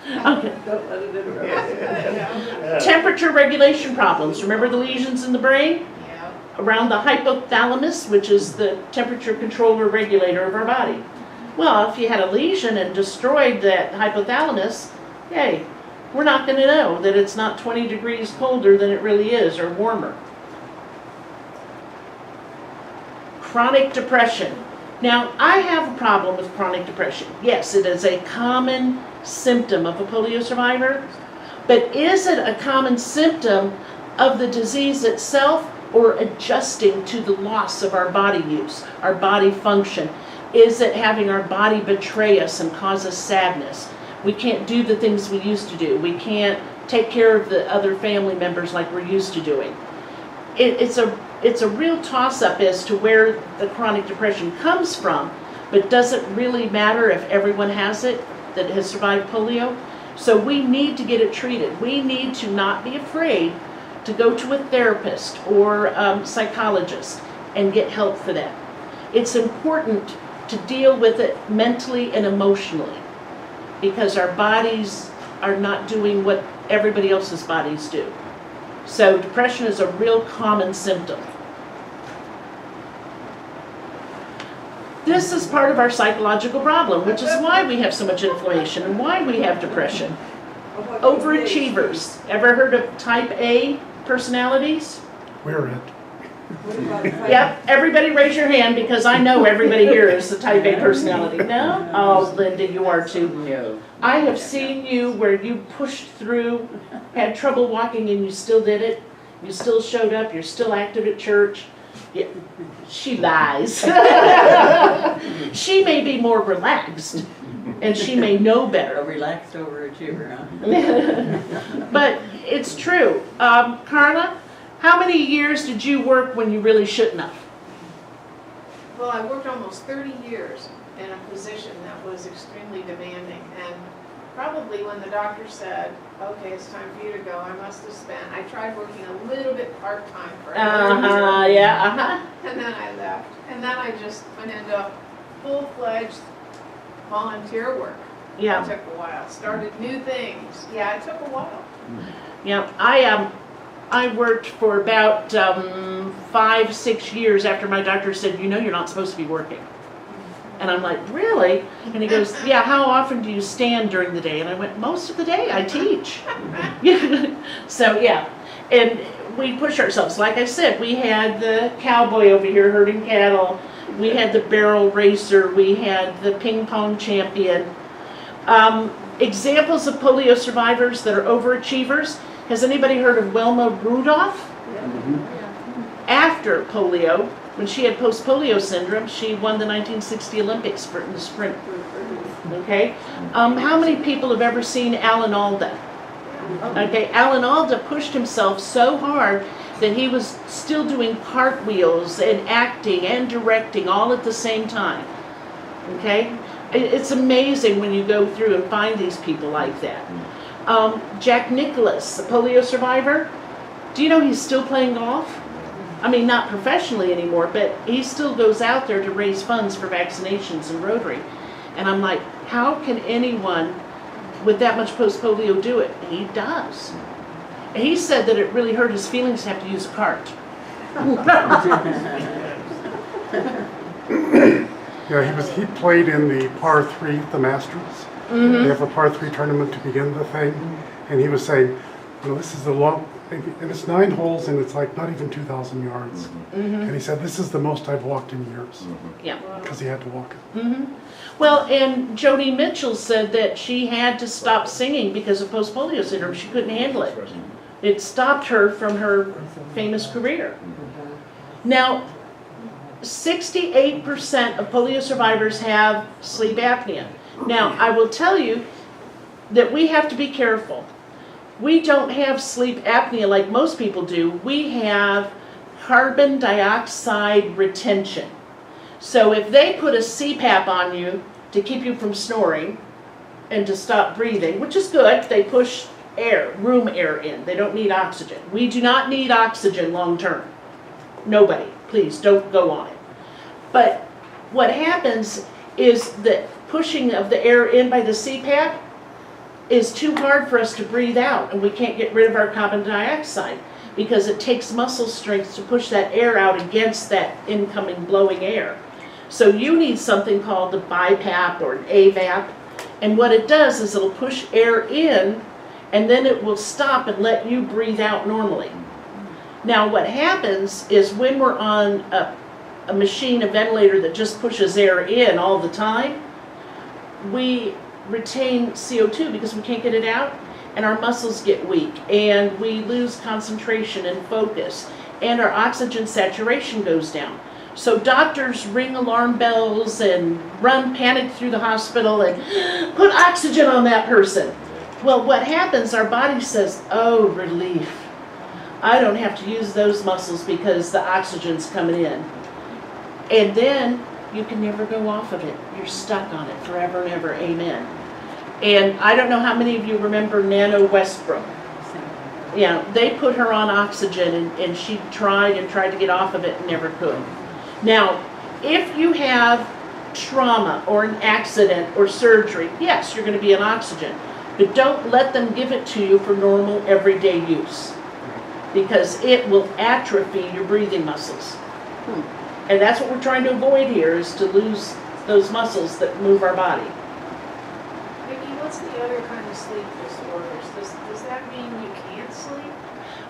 Okay.
Don't let it interrupt.
Temperature regulation problems. Remember the lesions in the brain?
Yeah.
around the hypothalamus, which is the temperature controller regulator of our body. Well, if you had a lesion and destroyed that hypothalamus, hey, we're not going to know that it's not 20 degrees colder than it really is, or warmer. Chronic depression. Now, I have a problem with chronic depression. Yes, it is a common symptom of a polio survivor, but is it a common symptom of the disease itself, or adjusting to the loss of our body use, our body function? Is it having our body betray us and cause us sadness? We can't do the things we used to do. We can't take care of the other family members like we're used to doing. It's a real toss-up as to where the chronic depression comes from, but does it really matter if everyone has it that has survived polio? So we need to get it treated. We need to not be afraid to go to a therapist or psychologist and get help for that. It's important to deal with it mentally and emotionally, because our bodies are not doing what everybody else's bodies do. So depression is a real common symptom. This is part of our psychological problem, which is why we have so much inflammation and why we have depression. Overachievers. Ever heard of type A personalities?
We're it.
Yep, everybody raise your hand, because I know everybody here is a type A personality. No? Oh, Linda, you are too.
No.
I have seen you where you pushed through, had trouble walking, and you still did it. You still showed up, you're still active at church. Yeah, she lies. She may be more relaxed, and she may know
A
better.
relaxed overachiever, huh?
But it's true. Carla, how many years did you work when you really shouldn't have?
Well, I worked almost 30 years in a position that was extremely demanding, and probably when the doctor said, okay, it's time for you to go, I must have spent, I tried working a little bit part-time for a year,
Yeah,
and then I left. And then I just went into full-fledged volunteer work. It
yeah,
took a while. Started new things. Yeah, it took a while.
yeah. I worked for about 5-6 years after my doctor said, you know, you're not supposed to be working. And I'm like, really? And he goes, yeah, how often do you stand during the day? And I went, most of the day, I teach. So, yeah. And we push ourselves. Like I said, we had the cowboy over here herding cattle. We had the barrel racer. We had the ping pong champion. Examples of polio survivors that are overachievers. Has anybody heard of Wilma Rudolph? After polio, when she had post-polio syndrome, she won the 1960 Olympics in the sprint. Okay? How many people have ever seen Alan Alda? Okay, Alan Alda pushed himself so hard that he was still doing cartwheels and acting and directing all at the same time. Okay? It's amazing when you go through and find these people like that. Jack Nicklaus, a polio survivor, do you know he's still playing golf? I mean, not professionally anymore, but he still goes out there to raise funds for vaccinations and Rotary. And I'm like, how can anyone with that much post-polio do it? And he does. And he said that it really hurt his feelings to have to use a cart.
Yeah, he played in the par 3, the Masters. They have a par 3 tournament to begin the thing, and he was saying, you know, this is the long, and it's 9 holes, and it's like not even 2,000 yards. And he said, this is the most I've walked in years,
Yeah.
because he had to walk it.
Well, and Joni Mitchell said that she had to stop singing because of post-polio syndrome. She couldn't handle it. It stopped her from her famous career. Now, 68% of polio survivors have sleep apnea. Now, I will tell you that we have to be careful. We don't have sleep apnea like most people do. We have carbon dioxide retention. So if they put a CPAP on you to keep you from snoring and to stop breathing, which is good, they push air, room air in. They don't need oxygen. We do not need oxygen long term. Nobody, please don't go on it. But what happens is that pushing of the air in by the CPAP is too hard for us to breathe out, and we can't get rid of our carbon dioxide because it takes muscle strength to push that air out against that incoming blowing air. So you need something called a BiPAP or an AVAP, and what it does is it'll push air in, and then it will stop and let you breathe out normally. Now what happens is when we're on a machine, a ventilator that just pushes air in all the time, we retain CO2 because we can't get it out, and our muscles get weak, and we lose concentration and focus, and our oxygen saturation goes down. So doctors ring alarm bells and run panic through the hospital and put oxygen on that person. Well, what happens, our body says, oh, relief. I don't have to use those muscles because the oxygen's coming in. And then you can never go off of it. You're stuck on it forever and ever, amen. And I don't know how many of you remember Nana Westbrook. Yeah, they put her on oxygen and she tried to get off of it and never could. Now, if you have trauma or an accident or surgery, yes, you're going to be on oxygen. But don't let them give it to you for normal everyday use, because it will atrophy your breathing muscles. And that's what we're trying to avoid here, is to lose those muscles that move our body.
Micki, what's the other kind of sleep disorders? Does that mean you can't sleep?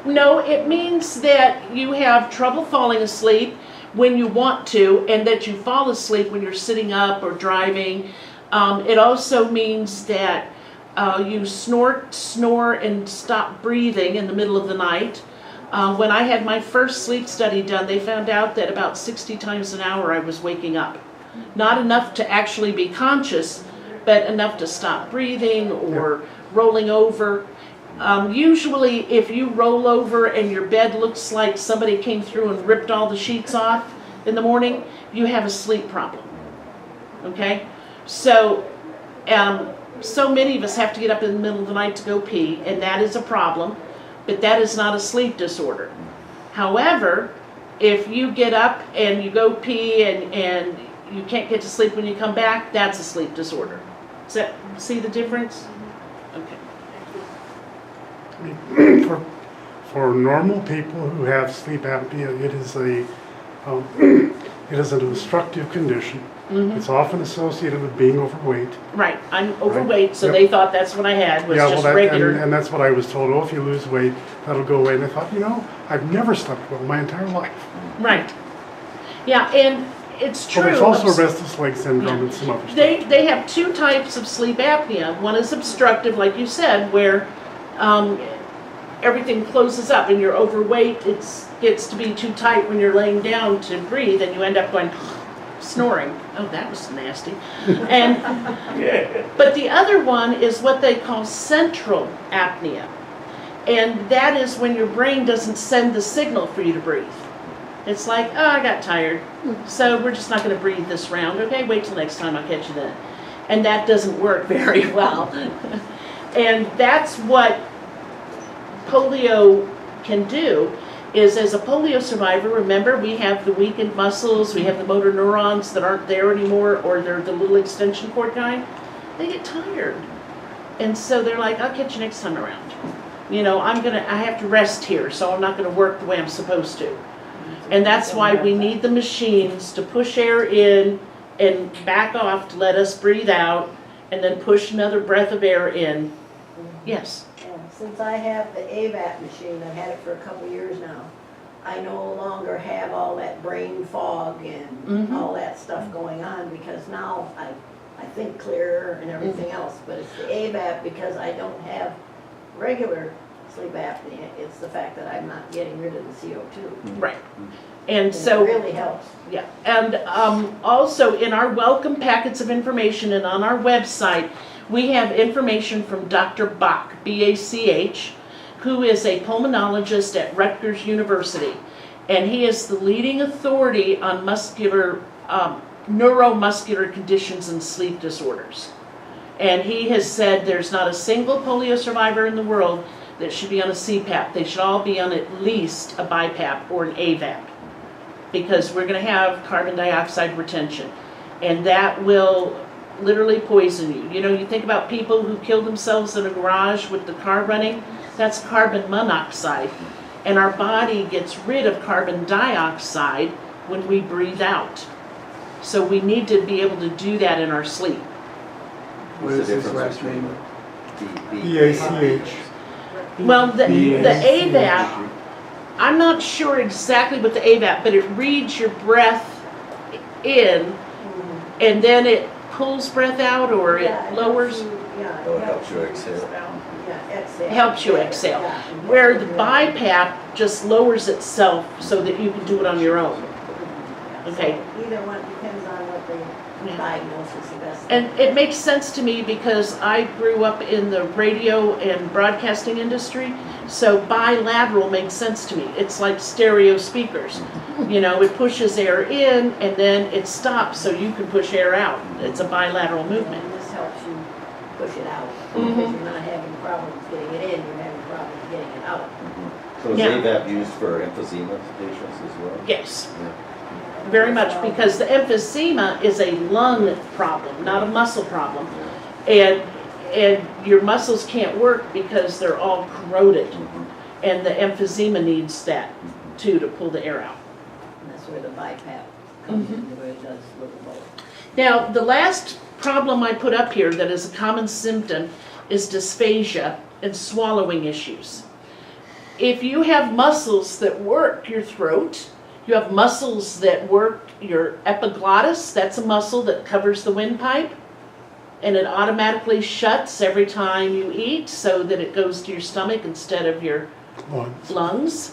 No, it means that you have trouble falling asleep when you want to, and that you fall asleep when you're sitting up or driving. It also means that you snore, and stop breathing in the middle of the night. When I had my first sleep study done, they found out that about 60 times an hour I was waking up. Not enough to actually be conscious, but enough to stop breathing or rolling over. Usually if you roll over and your bed looks like somebody came through and ripped all the sheets off in the morning, you have a sleep problem. Okay? So, so many of us have to get up in the middle of the night to go pee, and that is a problem, but that is not a sleep disorder. However, if you get up and you go pee and you can't get to sleep when you come back, that's a sleep disorder. Does that, see the difference? Okay.
For normal people who have sleep apnea, it is an obstructive condition.
Mm-hmm.
It's often associated with being overweight.
Right, I'm overweight, so
Yep.
they thought that's what I had, was just regular.
And that's what I was told. Oh, if you lose weight, that'll go away. And I thought, I've never slept well my entire life.
Right. Yeah, and it's true.
But there's also restless leg syndrome and some other stuff.
They have two types of sleep apnea. One is obstructive, like you said, where everything closes up and you're overweight. It gets to be too tight when you're laying down to breathe, and you end up going snoring. Oh, that was nasty. And but the other one is what they call central apnea, and that is when your brain doesn't send the signal for you to breathe. It's like, oh, I got tired, so we're just not going to breathe this round. Okay, wait till next time, I'll catch you then. And that doesn't work very well. And that's what polio can do, is as a polio survivor, remember, we have the weakened muscles, we have the motor neurons that aren't there anymore, or they're the little extension cord kind. They get tired. And so they're like, I'll catch you next time around. I have to rest here, so I'm not going to work the way I'm supposed to. And that's why we need the machines to push air in and back off to let us breathe out, and then push another breath of air in. Yes.
Since I have the AVAP machine, I've had it for a couple years now, I no longer have all that brain fog and all that stuff going on, because now I think clearer and everything else. But it's the AVAP, because I don't have regular sleep apnea. It's the fact that I'm not getting rid of the CO2.
Right. And so
it really helps.
Yeah, and also in our welcome packets of information and on our website, we have information from Dr. Bach, B-A-C-H, who is a pulmonologist at Rutgers University. And he is the leading authority on neuromuscular conditions and sleep disorders. And he has said there's not a single polio survivor in the world that should be on a CPAP. They should all be on at least a BiPAP or an AVAP, because we're going to have carbon dioxide retention, and that will literally poison you. You think about people who kill themselves in a garage with the car running, that's carbon monoxide. and our body gets rid of carbon dioxide when we breathe out. So we need to be able to do that in our sleep.
What is his last name?
BACH.
Well, the AVAP, I'm not sure exactly what the AVAP, but it reads your breath in, and then it pulls breath out, or
Yeah,
it lowers,
Yeah,
Oh, it helps you exhale.
Yeah, exhale.
helps you exhale.
Yeah.
Where the BiPAP just lowers itself so that you can do it on your own.
Yeah,
Okay.
so either one depends on what they diagnose is the best.
And it makes sense to me because I grew up in the radio and broadcasting industry, so bilateral makes sense to me. It's like stereo speakers. You know, it pushes air in and then it stops so you can push air out. It's a bilateral movement.
And this helps you push it out,
Mhm.
because you're not having problems getting it in, you're having problems getting it out.
So is
Yeah.
AVAP used for emphysema patients as well?
Yes,
Yeah.
very much, because the emphysema is a lung problem, not a muscle problem. And your muscles can't work because they're all corroded. And the emphysema needs that too, to pull the air out.
And that's where the BiPAP comes in, where it does little both.
Now, the last problem I put up here that is a common symptom is dysphagia and swallowing issues. If you have muscles that work your throat, you have muscles that work your epiglottis, that's a muscle that covers the windpipe, and it automatically shuts every time you eat so that it goes to your stomach instead of your lungs.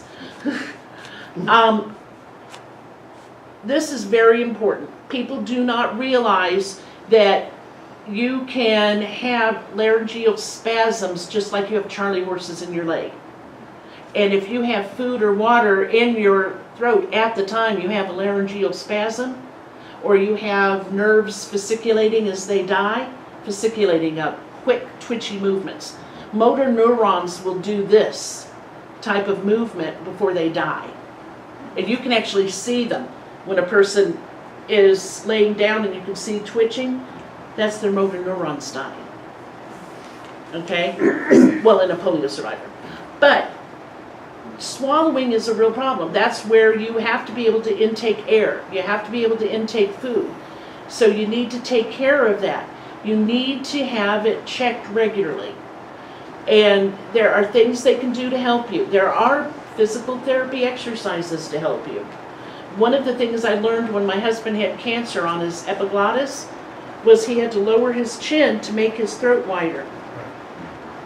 This is very important. People do not realize that you can have laryngeal spasms just like you have Charlie horses in your leg. And if you have food or water in your throat at the time you have a laryngeal spasm, or you have nerves fasciculating as they die, fasciculating up, quick twitchy movements. Motor neurons will do this type of movement before they die. And you can actually see them when a person is laying down and you can see twitching, that's their motor neurons dying. Okay? Well, in a polio survivor. But swallowing is a real problem. That's where you have to be able to intake air. You have to be able to intake food. So you need to take care of that. You need to have it checked regularly. And there are things they can do to help you. There are physical therapy exercises to help you. One of the things I learned when my husband had cancer on his epiglottis was he had to lower his chin to make his throat wider.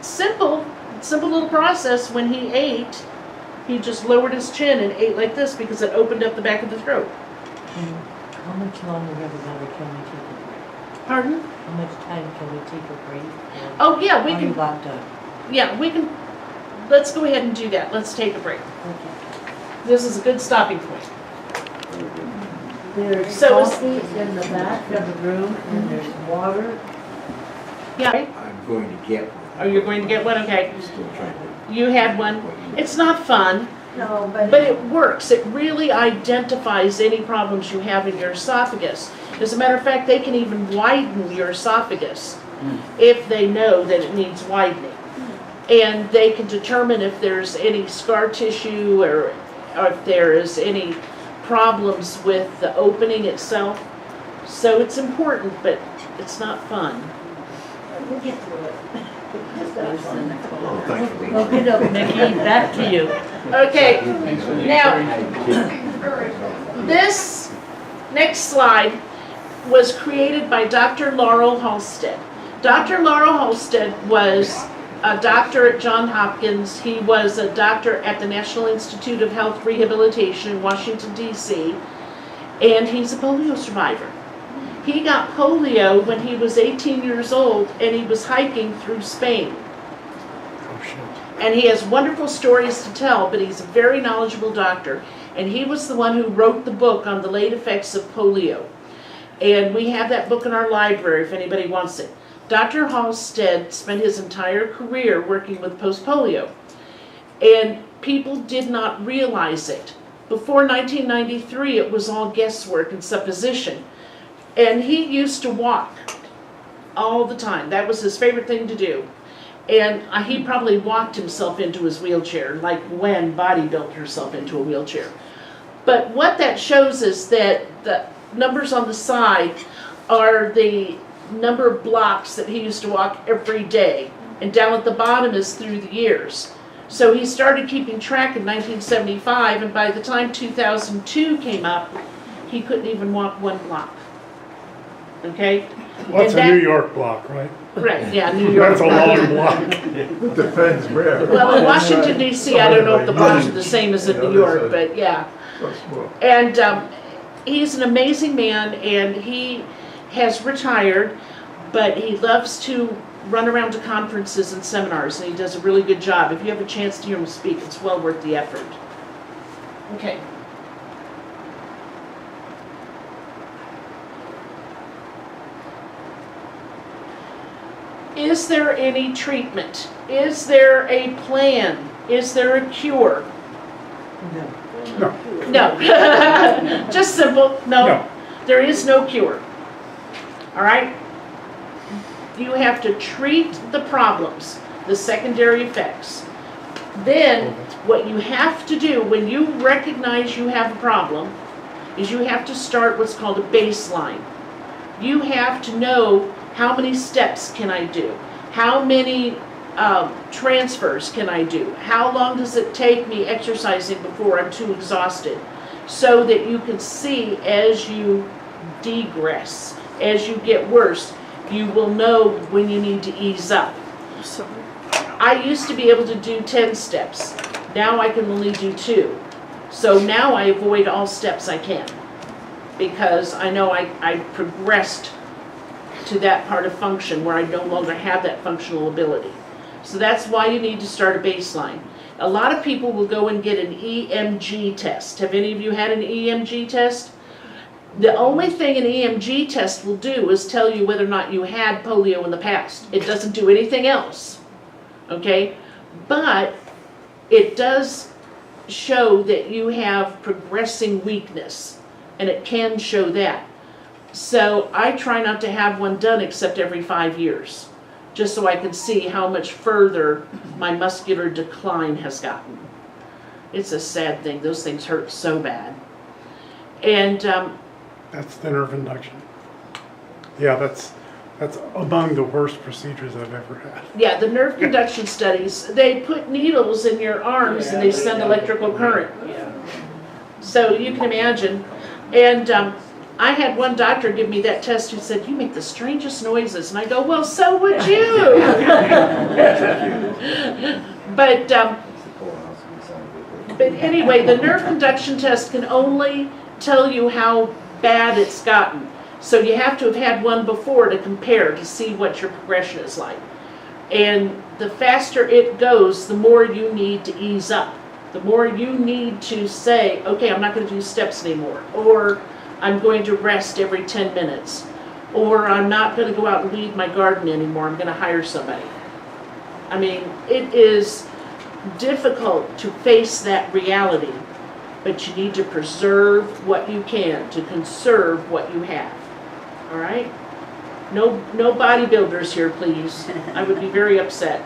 Simple little process. When he ate, he just lowered his chin and ate like this because it opened up the back of the throat.
How much longer, everybody, can we take a break?
Pardon?
How much time can we take a break? Or
Oh yeah, we
are you
can.
locked up?
Yeah, we can. Let's go ahead and do that. Let's take a break.
Okay.
This is a good stopping point.
There's
So is-
coffee in the back of the room, and there's water.
Yeah.
I'm going to get one.
Are you going to get one? Okay.
I'm still trying to.
You had one. It's not fun,
No,
but it works. It really identifies any problems you have in your esophagus. As a matter of fact, they can even widen your esophagus if they know that it needs widening. And they can determine if there's any scar tissue or if there is any problems with the opening itself. So it's important, but it's not fun.
we'll get through it. Just that fun.
Oh, thanks for being
Okay, no, Micki, back to you.
Okay, now, this next slide was created by Dr. Laurel Halstead. Dr. Laurel Halstead was a doctor at Johns Hopkins. He was a doctor at the National Institute of Health Rehabilitation in Washington, D.C., and he's a polio survivor. He got polio when he was 18 years old, and he was hiking through Spain.
Oh, shit.
And he has wonderful stories to tell, but he's a very knowledgeable doctor. And he was the one who wrote the book on the late effects of polio. And we have that book in our library if anybody wants it. Dr. Halstead spent his entire career working with post-polio. And people did not realize it. Before 1993, it was all guesswork and supposition. And he used to walk all the time. That was his favorite thing to do. And he probably walked himself into his wheelchair, like Gwen bodybuilt herself into a wheelchair. But what that shows is that the numbers on the side are the number of blocks that he used to walk every day. And down at the bottom is through the years. So he started keeping track in 1975, and by the time 2002 came up, he couldn't even walk one block. Okay?
What's
And
a
that-
New York block, right?
Right, yeah, New York.
That's a long block.
It depends where.
Well, in Washington DC, I don't know if the blocks are the same as in New York, but yeah.
So small.
And he's an amazing man, and he has retired, but he loves to run around to conferences and seminars, and he does a really good job. If you have a chance to hear him speak, it's well worth the effort. Okay. Is there any treatment? Is there a plan? Is there a cure?
No.
No. Just simple, no.
No.
There is no cure. All right? You have to treat the problems, the secondary effects. Then, what you have to do when you recognize you have a problem is you have to start what's called a baseline. You have to know, how many steps can I do? How many transfers can I do? How long does it take me exercising before I'm too exhausted? So that you can see as you degress, as you get worse, you will know when you need to ease up. I used to be able to do 10 steps. Now I can only do 2. So now I avoid all steps I can, because I know I progressed to that part of function where I no longer have that functional ability. So that's why you need to start a baseline. A lot of people will go and get an EMG test. Have any of you had an EMG test? The only thing an EMG test will do is tell you whether or not you had polio in the past. It doesn't do anything else, okay? But it does show that you have progressing weakness, and it can show that. So I try not to have one done except every 5 years, just so I can see how much further my muscular decline has gotten. It's a sad thing. Those things hurt so bad. And
That's the nerve induction. Yeah, that's among the worst procedures I've ever had.
yeah, the nerve conduction studies, they put needles in your arms and they send electrical current. So you can imagine. And I had one doctor give me that test who said, "You make the strangest noises." And I go, "Well, so would you." But anyway, the nerve conduction test can only tell you how bad it's gotten. So you have to have had one before to compare to see what your progression is like. And the faster it goes, the more you need to ease up. The more you need to say, okay, I'm not going to do steps anymore. Or I'm going to rest every 10 minutes. Or I'm not going to go out and weed my garden anymore. I'm going to hire somebody. I mean, it is difficult to face that reality, but you need to preserve what you can, to conserve what you have. All right? No bodybuilders here, please. I would be very upset.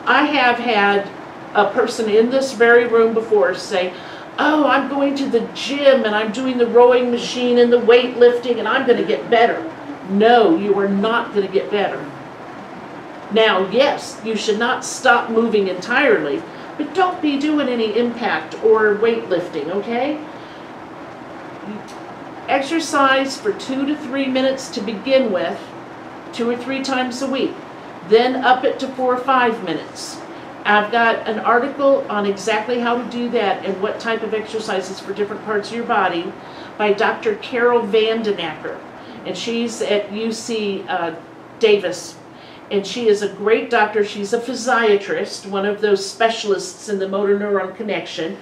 I have had a person in this very room before say, "Oh, I'm going to the gym and I'm doing the rowing machine and the weightlifting and I'm going to get better." No, you are not going to get better. Now, yes, you should not stop moving entirely, but don't be doing any impact or weightlifting, okay? Exercise for 2 to 3 minutes to begin with, 2 or 3 times a week. Then up it to 4 or 5 minutes. I've got an article on exactly how to do that and what type of exercises for different parts of your body by Dr. Carol Vandenacker. And she's at UC Davis. And she is a great doctor. She's a physiatrist, one of those specialists in the motor neuron connection.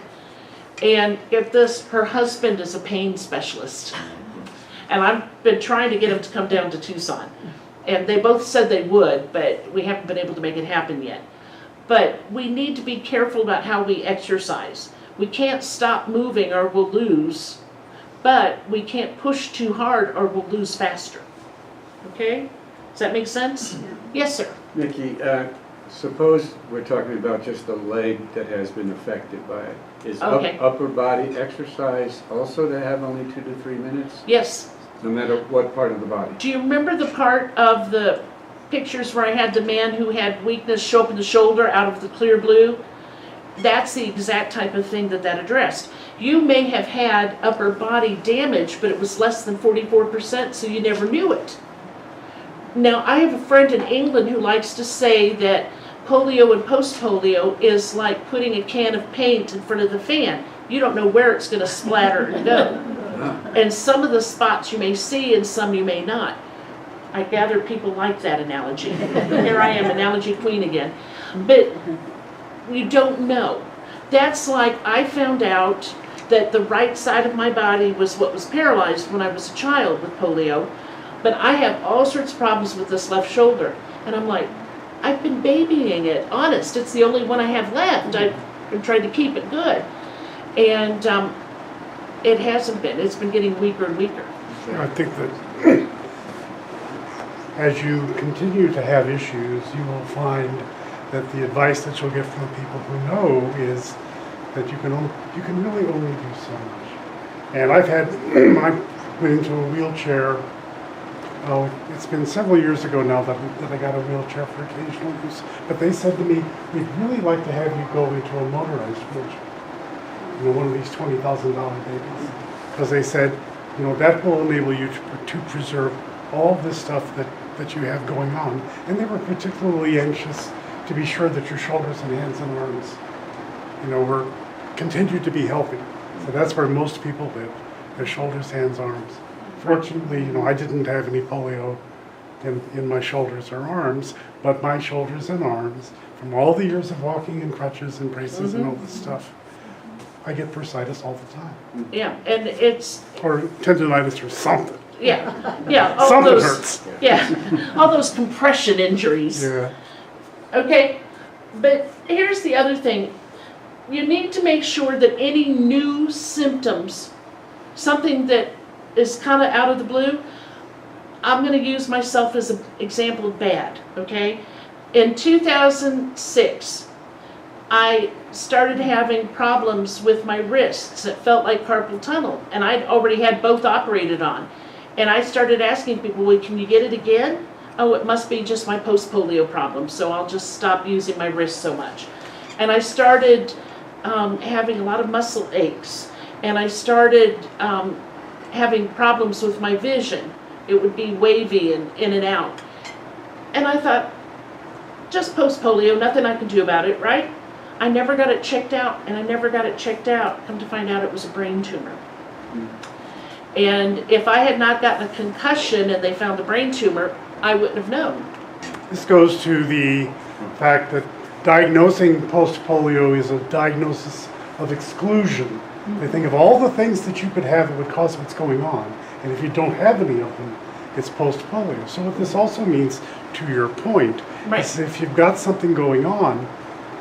And get this, her husband is a pain specialist. And I've been trying to get him to come down to Tucson. And they both said they would, but we haven't been able to make it happen yet. But we need to be careful about how we exercise. We can't stop moving or we'll lose, but we can't push too hard or we'll lose faster. Okay? Does that make sense? Yes, sir.
Micki, suppose we're talking about just the leg that has been affected by it. Is
Okay.
upper body exercise also to have only 2 to 3 minutes,
Yes.
no matter what part of the body?
Do you remember the part of the pictures where I had the man who had weakness show up in the shoulder out of the clear blue? That's the exact type of thing that addressed. You may have had upper body damage, but it was less than 44%, so you never knew it. Now, I have a friend in England who likes to say that polio and post-polio is like putting a can of paint in front of the fan. You don't know where it's going to splatter and go. And some of the spots you may see and some you may not. I gather people like that analogy. Here I am, analogy queen again. But you don't know. That's like I found out that the right side of my body was what was paralyzed when I was a child with polio. But I have all sorts of problems with this left shoulder. And I'm like, I've been babying it, honest. It's the only one I have left. I've been trying to keep it good. And it hasn't been. It's been getting weaker and weaker.
I think that as you continue to have issues, you will find that the advice that you'll get from the people who know is that you can really only do so much. And I went into a wheelchair. Oh, it's been several years ago now that I got a wheelchair for occasional use. But they said to me, we'd really like to have you go into a motorized wheelchair. You know, one of these $20,000 babies. Because they said, you know, that will enable you to preserve all this stuff that you have going on. And they were particularly anxious to be sure that your shoulders and hands and arms, you know, were continued to be healthy. So that's where most people live, their shoulders, hands, arms. Fortunately, you know, I didn't have any polio in my shoulders or arms, but my shoulders and arms, from all the years of walking in crutches and braces and all this stuff, I get bursitis all the time.
Yeah, and it's,
Or tendonitis or something.
yeah, all
Something
those,
hurts.
yeah, all those compression injuries.
Yeah.
Okay, but here's the other thing. You need to make sure that any new symptoms, something that is kind of out of the blue, I'm going to use myself as an example of bad, okay? In 2006, I started having problems with my wrists. It felt like carpal tunnel, and I'd already had both operated on. And I started asking people, well, can you get it again? Oh, it must be just my post-polio problem, so I'll just stop using my wrist so much. And I started having a lot of muscle aches, and I started having problems with my vision. It would be wavy and in and out. And I thought, just post-polio, nothing I can do about it, right? I never got it checked out, and I never got it checked out. Come to find out it was a brain tumor. And if I had not gotten a concussion and they found the brain tumor, I wouldn't have known.
This goes to the fact that diagnosing post-polio is a diagnosis of exclusion. They think of all the things that you could have that would cause what's going on, and if you don't have any of them, it's post-polio. So what this also means, to your point,
Right.
is if you've got something going on,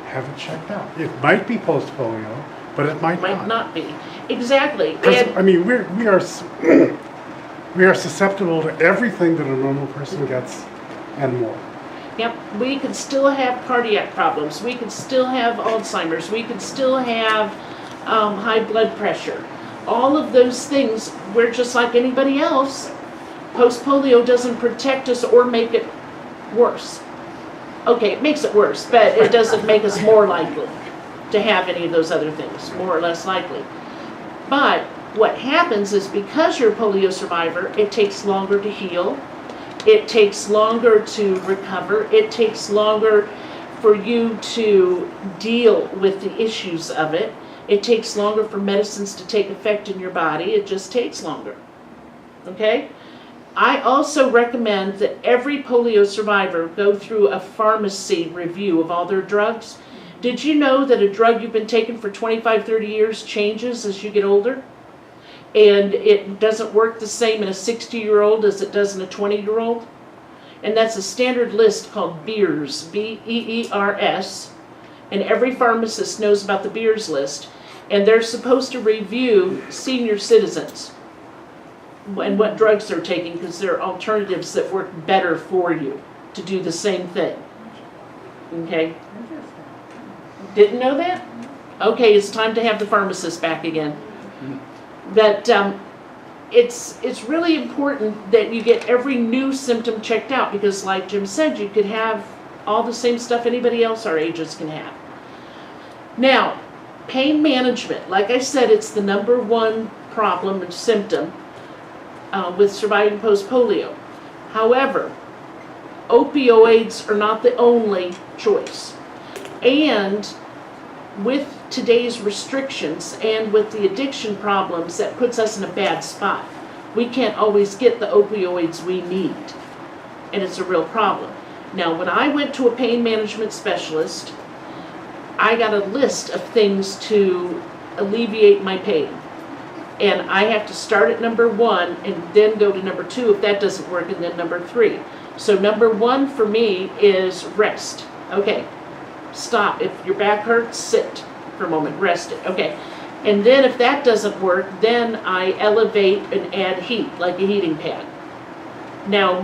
have it checked out. It might be post-polio, but it might
Might not be. Exactly.
Because,
And
I mean, we are susceptible to everything that a normal person gets and more.
yep, we could still have cardiac problems. We could still have Alzheimer's. We could still have high blood pressure. All of those things, we're just like anybody else. Post-polio doesn't protect us or make it worse. Okay, it makes it worse, but it doesn't make us more likely to have any of those other things, more or less likely. But what happens is because you're a polio survivor, it takes longer to heal. It takes longer to recover. It takes longer for you to deal with the issues of it. It takes longer for medicines to take effect in your body. It just takes longer. Okay? I also recommend that every polio survivor go through a pharmacy review of all their drugs. Did you know that a drug you've been taking for 25, 30 years changes as you get older? And it doesn't work the same in a 60-year-old as it does in a 20-year-old? And that's a standard list called BEERS, B-E-E-R-S. And every pharmacist knows about the BEERS list. And they're supposed to review senior citizens and what drugs they're taking, because there are alternatives that work better for you to do the same thing. Okay? Didn't know that? Okay, it's time to have the pharmacist back again. But it's really important that you get every new symptom checked out, because like Jim said, you could have all the same stuff anybody else our ages can have. Now, pain management, like I said, it's the number one problem and symptom with surviving post-polio. However, opioids are not the only choice. And with today's restrictions and with the addiction problems, that puts us in a bad spot. We can't always get the opioids we need, and it's a real problem. Now, when I went to a pain management specialist, I got a list of things to alleviate my pain. And I have to start at number 1 and then go to number 2 if that doesn't work, and then number 3. So number 1 for me is rest. Okay, stop. If your back hurts, sit for a moment, rest it. Okay. And then if that doesn't work, then I elevate and add heat, like a heating pad. Now,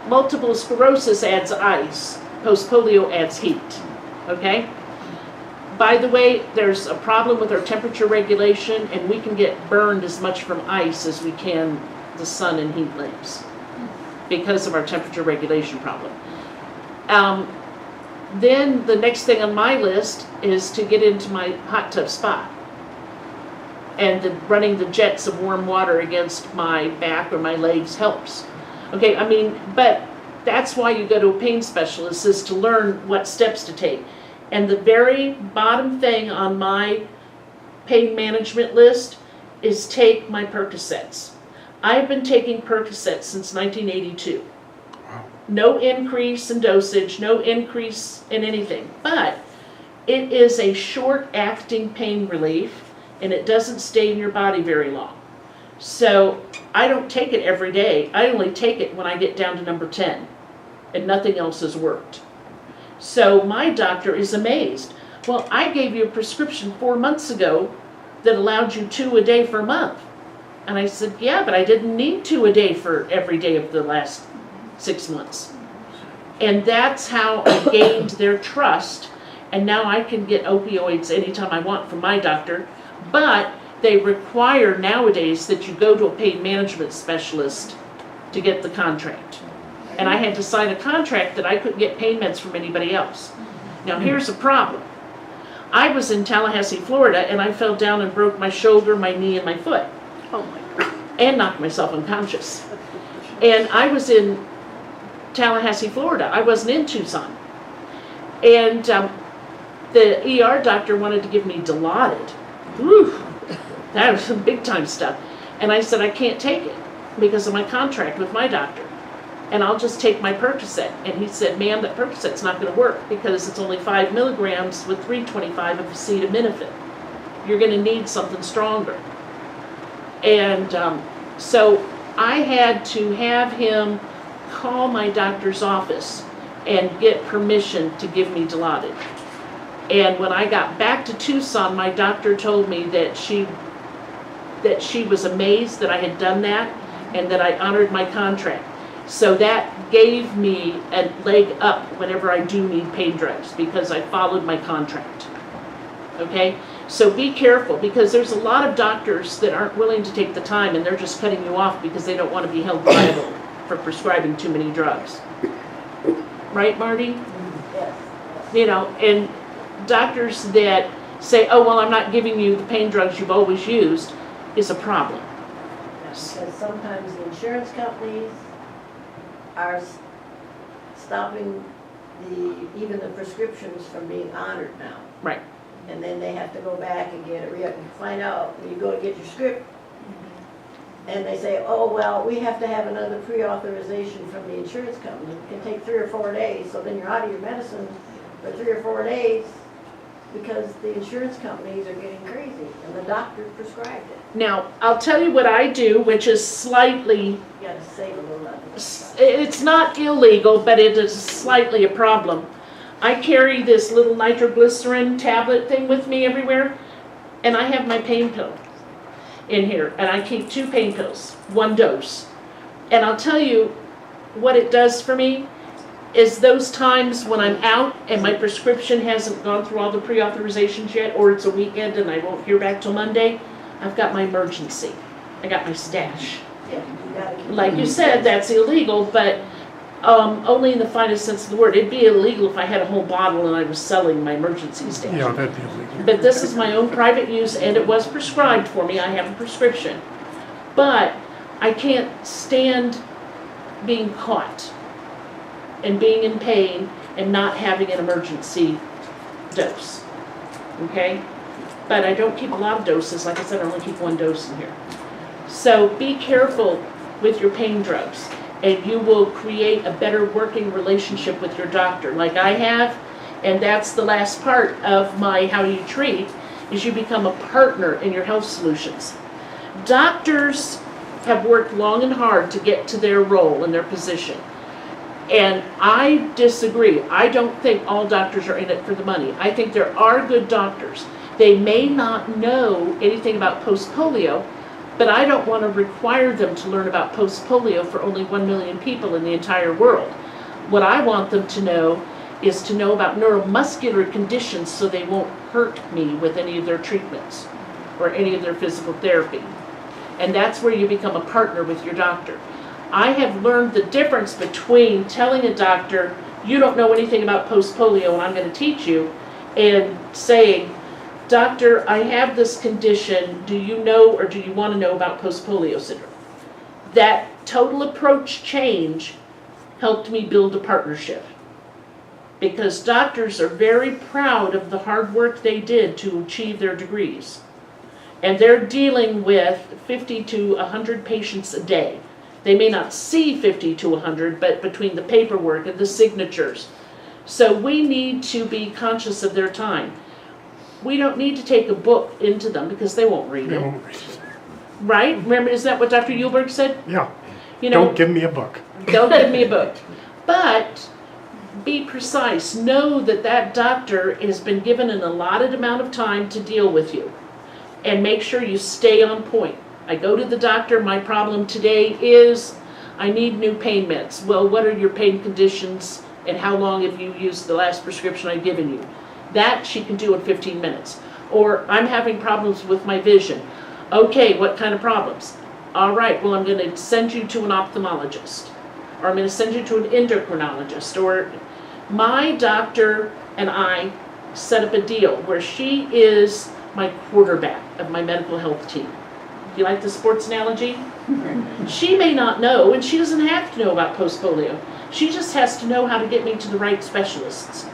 multiple sclerosis adds ice. Post-polio adds heat. Okay? By the way, there's a problem with our temperature regulation, and we can get burned as much from ice as we can the sun and heat lamps because of our temperature regulation problem. Then the next thing on my list is to get into my hot tub spa. And running the jets of warm water against my back or my legs helps. Okay, I mean, but that's why you go to a pain specialist, is to learn what steps to take. And the very bottom thing on my pain management list is take my Percocets. I've been taking Percocets since 1982. No increase in dosage, no increase in anything. But it is a short-acting pain relief, and it doesn't stay in your body very long. So I don't take it every day. I only take it when I get down to number 10, and nothing else has worked. So my doctor is amazed. Well, I gave you a prescription 4 months ago that allowed you 2 a day for a month. And I said, yeah, but I didn't need 2 a day for every day of the last 6 months. And that's how I gained their trust. And now I can get opioids anytime I want from my doctor. But they require nowadays that you go to a pain management specialist to get the contract. And I had to sign a contract that I couldn't get pain meds from anybody else. Now here's a problem. I was in Tallahassee, Florida, and I fell down and broke my shoulder, my knee, and my foot.
Oh my God.
And knocked myself unconscious. And I was in Tallahassee, Florida. I wasn't in Tucson. And the ER doctor wanted to give me Dilaudid. Whew, that was some big time stuff. And I said, I can't take it because of my contract with my doctor. And I'll just take my Percocet. And he said, ma'am, that Percocet's not going to work because it's only 5 milligrams with 325 of acetaminophen. You're going to need something stronger. And so I had to have him call my doctor's office and get permission to give me Dilaudid. And when I got back to Tucson, my doctor told me that she was amazed that I had done that and that I honored my contract. So that gave me a leg up whenever I do need pain drugs because I followed my contract. Okay? So be careful because there's a lot of doctors that aren't willing to take the time and they're just cutting you off because they don't want to be held liable for prescribing too many drugs. Right, Marty?
Yes.
You know, and doctors that say, oh, well, I'm not giving you the pain drugs you've always used is a problem.
Because sometimes the insurance companies are stopping even the prescriptions from being honored now.
Right.
And then they have to go back and get it re-up. You find out when you go to get your script, and they say, oh, well, we have to have another pre-authorization from the insurance company. It can take 3 or 4 days, so then you're out of your medicine for 3 or 4 days because the insurance companies are getting crazy, and the doctor prescribed it.
Now, I'll tell you what I do, which is slightly,
You gotta save a little of it.
it's not illegal, but it is slightly a problem. I carry this little nitroglycerin tablet thing with me everywhere, and I have my pain pill in here, and I keep 2 pain pills, 1 dose. And I'll tell you what it does for me. is those times when I'm out and my prescription hasn't gone through all the pre-authorizations yet, or it's a weekend and I won't hear back till Monday, I've got my emergency. I got my stash.
Yeah, you gotta keep.
Like you said, that's illegal, but only in the finest sense of the word. It'd be illegal if I had a whole bottle and I was selling my emergency stash.
Yeah, that'd be illegal.
But this is my own private use, and it was prescribed for me. I have a prescription. But I can't stand being caught and being in pain and not having an emergency dose. Okay? But I don't keep a lot of doses. Like I said, I only keep one dose in here. So be careful with your pain drugs, and you will create a better working relationship with your doctor, like I have. And that's the last part of my how you treat, is you become a partner in your health solutions. Doctors have worked long and hard to get to their role and their position. And I disagree. I don't think all doctors are in it for the money. I think there are good doctors. They may not know anything about post-polio, but I don't want to require them to learn about post-polio for only 1 million people in the entire world. What I want them to know is to know about neuromuscular conditions so they won't hurt me with any of their treatments or any of their physical therapy. And that's where you become a partner with your doctor. I have learned the difference between telling a doctor, you don't know anything about post-polio and I'm going to teach you, and saying, doctor, I have this condition, do you know or do you want to know about post-polio syndrome? That total approach change helped me build a partnership. Because doctors are very proud of the hard work they did to achieve their degrees. And they're dealing with 50 to 100 patients a day. They may not see 50 to 100, but between the paperwork and the signatures. So we need to be conscious of their time. We don't need to take a book into them because they won't read
They
it.
won't read it.
Right? Remember, is that what Dr. Uhlberg said?
Yeah,
You know,
don't give me a book.
don't give me a book. But be precise. Know that that doctor has been given an allotted amount of time to deal with you. And make sure you stay on point. I go to the doctor, my problem today is I need new pain meds. Well, what are your pain conditions and how long have you used the last prescription I've given you? That she can do in 15 minutes. Or I'm having problems with my vision. Okay, what kind of problems? All right, well, I'm going to send you to an ophthalmologist. Or I'm going to send you to an endocrinologist. Or my doctor and I set up a deal where she is my quarterback of my medical health team. Do you like the sports analogy? She may not know, and she doesn't have to know about post-polio. She just has to know how to get me to the right specialists.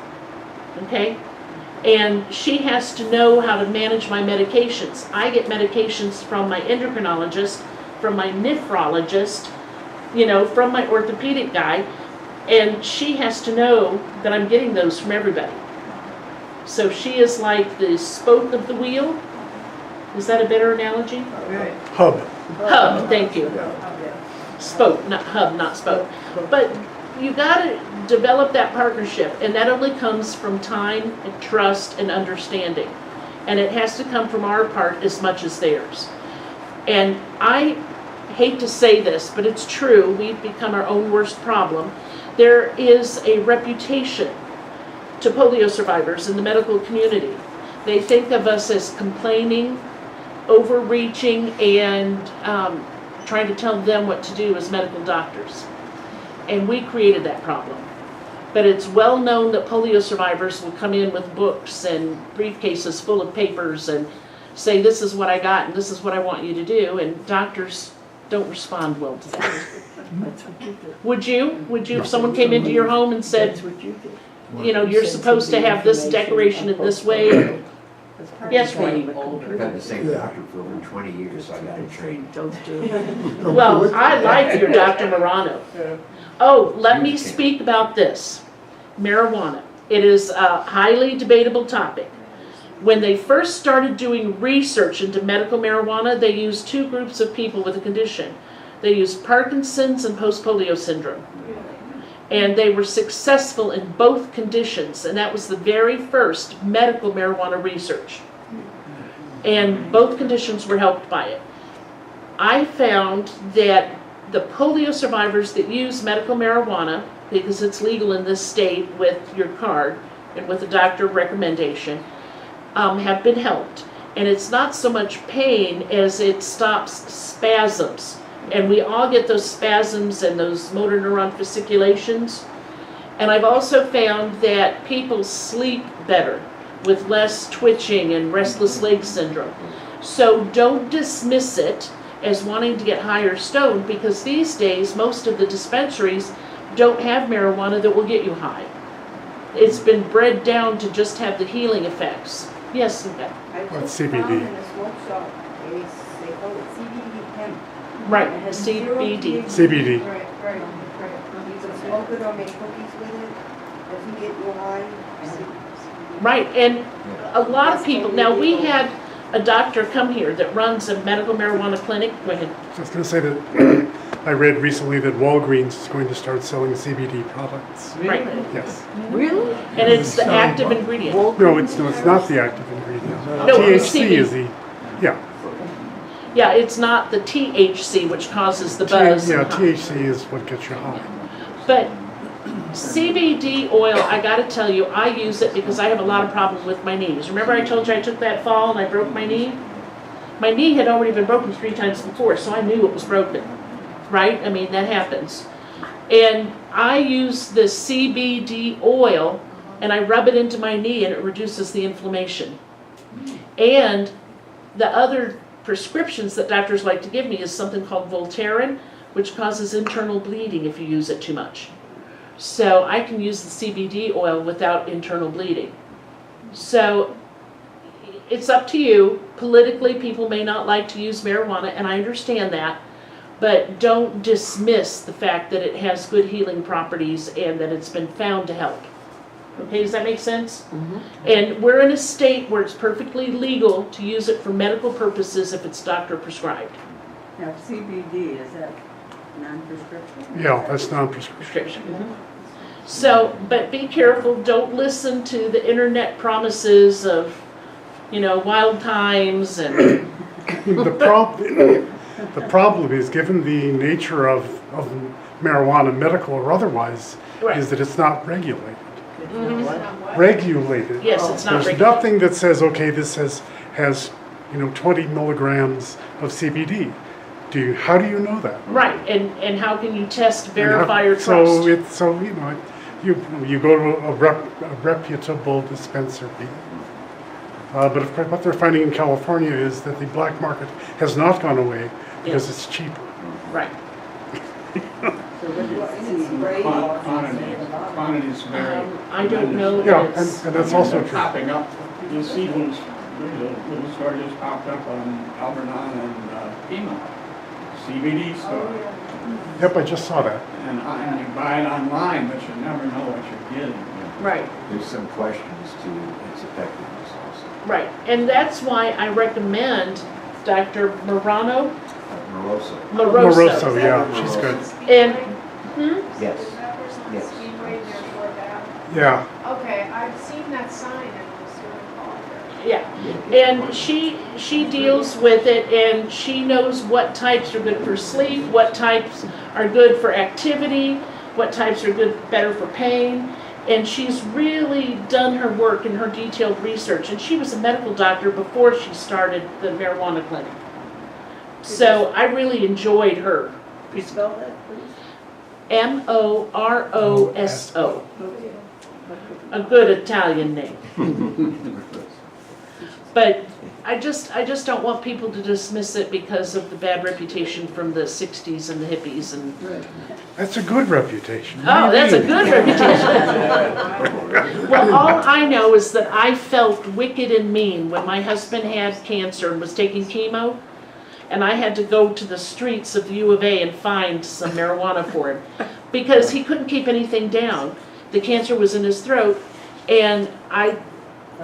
Okay? And she has to know how to manage my medications. I get medications from my endocrinologist, from my nephrologist, you know, from my orthopedic guy, and she has to know that I'm getting those from everybody. So she is like the spoke of the wheel. Is that a better analogy?
Hub.
Hub, thank you. Spoke, not hub, not spoke. But you got to develop that partnership, and that only comes from time and trust and understanding. And it has to come from our part as much as theirs. And I hate to say this, but it's true. We've become our own worst problem. There is a reputation to polio survivors in the medical community. They think of us as complaining, overreaching, and trying to tell them what to do as medical doctors. And we created that problem. But it's well known that polio survivors will come in with books and briefcases full of papers and say, this is what I got and this is what I want you to do, and doctors don't respond well to that.
That's what you did.
Would you? Would you, if someone came into your home and said,
That's what you did.
you know, you're supposed to have this decoration in this way? Yes, Wayne.
I've had the same doctor for over 20 years, so I got to train.
Don't do it.
Well, I like your Dr. Morano. Oh, let me speak about this. Marijuana. It is a highly debatable topic. When they first started doing research into medical marijuana, they used two groups of people with a condition. They used Parkinson's and post-polio syndrome. And they were successful in both conditions, and that was the very first medical marijuana research. And both conditions were helped by it. I found that the polio survivors that use medical marijuana because it's legal in this state with your card and with a doctor recommendation, have been helped. And it's not so much pain as it stops spasms. And we all get those spasms and those motor neuron fasciculations. And I've also found that people sleep better with less twitching and restless leg syndrome. So don't dismiss it as wanting to get higher stoned, because these days most of the dispensaries don't have marijuana that will get you high. It's been bred down to just have the healing effects. Yes, Linda.
What's
I just
CBD?
found in a smoke shop, they call it CBD hemp.
Right,
It has zero
CBD.
CBD.
Right. You can smoke it or make cookies with it, doesn't get you high.
Right, and a lot of people, now we had a doctor come here that runs a medical marijuana clinic. Go ahead.
I was going to say that I read recently that Walgreens is going to start selling CBD products.
Right.
Yes.
Really?
And it's the active ingredient.
No, it's not the active ingredient.
No, it's
THC
CBD.
is the, yeah.
Yeah, it's not the THC, which causes the buzz.
Yeah,
and high.
THC is what gets you high.
But CBD oil, I gotta tell you, I use it because I have a lot of problems with my knees. Remember I told you I took that fall and I broke my knee? My knee had already been broken 3 times before, so I knew it was broken, right? I mean, that happens. And I use the CBD oil and I rub it into my knee and it reduces the inflammation. And the other prescriptions that doctors like to give me is something called Voltaren, which causes internal bleeding if you use it too much. So I can use the CBD oil without internal bleeding. So it's up to you. Politically, people may not like to use marijuana, and I understand that, but don't dismiss the fact that it has good healing properties and that it's been found to help. Okay, does that make sense?
Mhm.
And we're in a state where it's perfectly legal to use it for medical purposes if it's doctor prescribed.
Now CBD, is that non-prescription?
Yeah, that's non-prescription.
Prescription. So, but be careful, don't listen to the internet promises of, wild times and,
The problem is, given the nature of marijuana, medical or otherwise,
right,
is that it's not regulated.
Mhm.
Regulated.
Yes, it's not
There's
regulated.
nothing that says, okay, this has 20 milligrams of CBD. How do you know that?
Right, and how can you test,
And
verify,
how-
or trust?
You go to a reputable dispensary. But of course, what they're finding in California is that the black market has not gone away because it's cheaper.
Right,
So what is spray?
Quantities vary.
I don't know
Yeah,
that it's,
and that's also true.
Popping up, you'll see ones, there's a little store just popped up on Albernon and Pima, CBD store.
Yep, I just saw that.
And you buy it online, but you never know what you're getting.
right,
There's some questions to its effectiveness also.
right. And that's why I recommend Dr.
Moroso.
Moroso, yeah, she's good.
And,
Yes.
Is that person on
Yes.
Speedway near Fort Ave?
Yeah,
Okay, I've seen that sign and was doing call there.
yeah, and she deals with it, and she knows what types are good for sleep, what types are good for activity, what types are better for pain, and she's really done her work in her detailed research, and she was a medical doctor before she started the marijuana clinic. So I really enjoyed her.
Spell that, please.
Moroso. A good Italian name. But I just don't want people to dismiss it because of the bad reputation from the 60s and the hippies and.
that's a good reputation.
Oh, that's a good reputation. Well, all I know is that I felt wicked and mean when my husband had cancer and was taking chemo, and I had to go to the streets of the U of A and find some marijuana for him because he couldn't keep anything down. The cancer was in his throat, and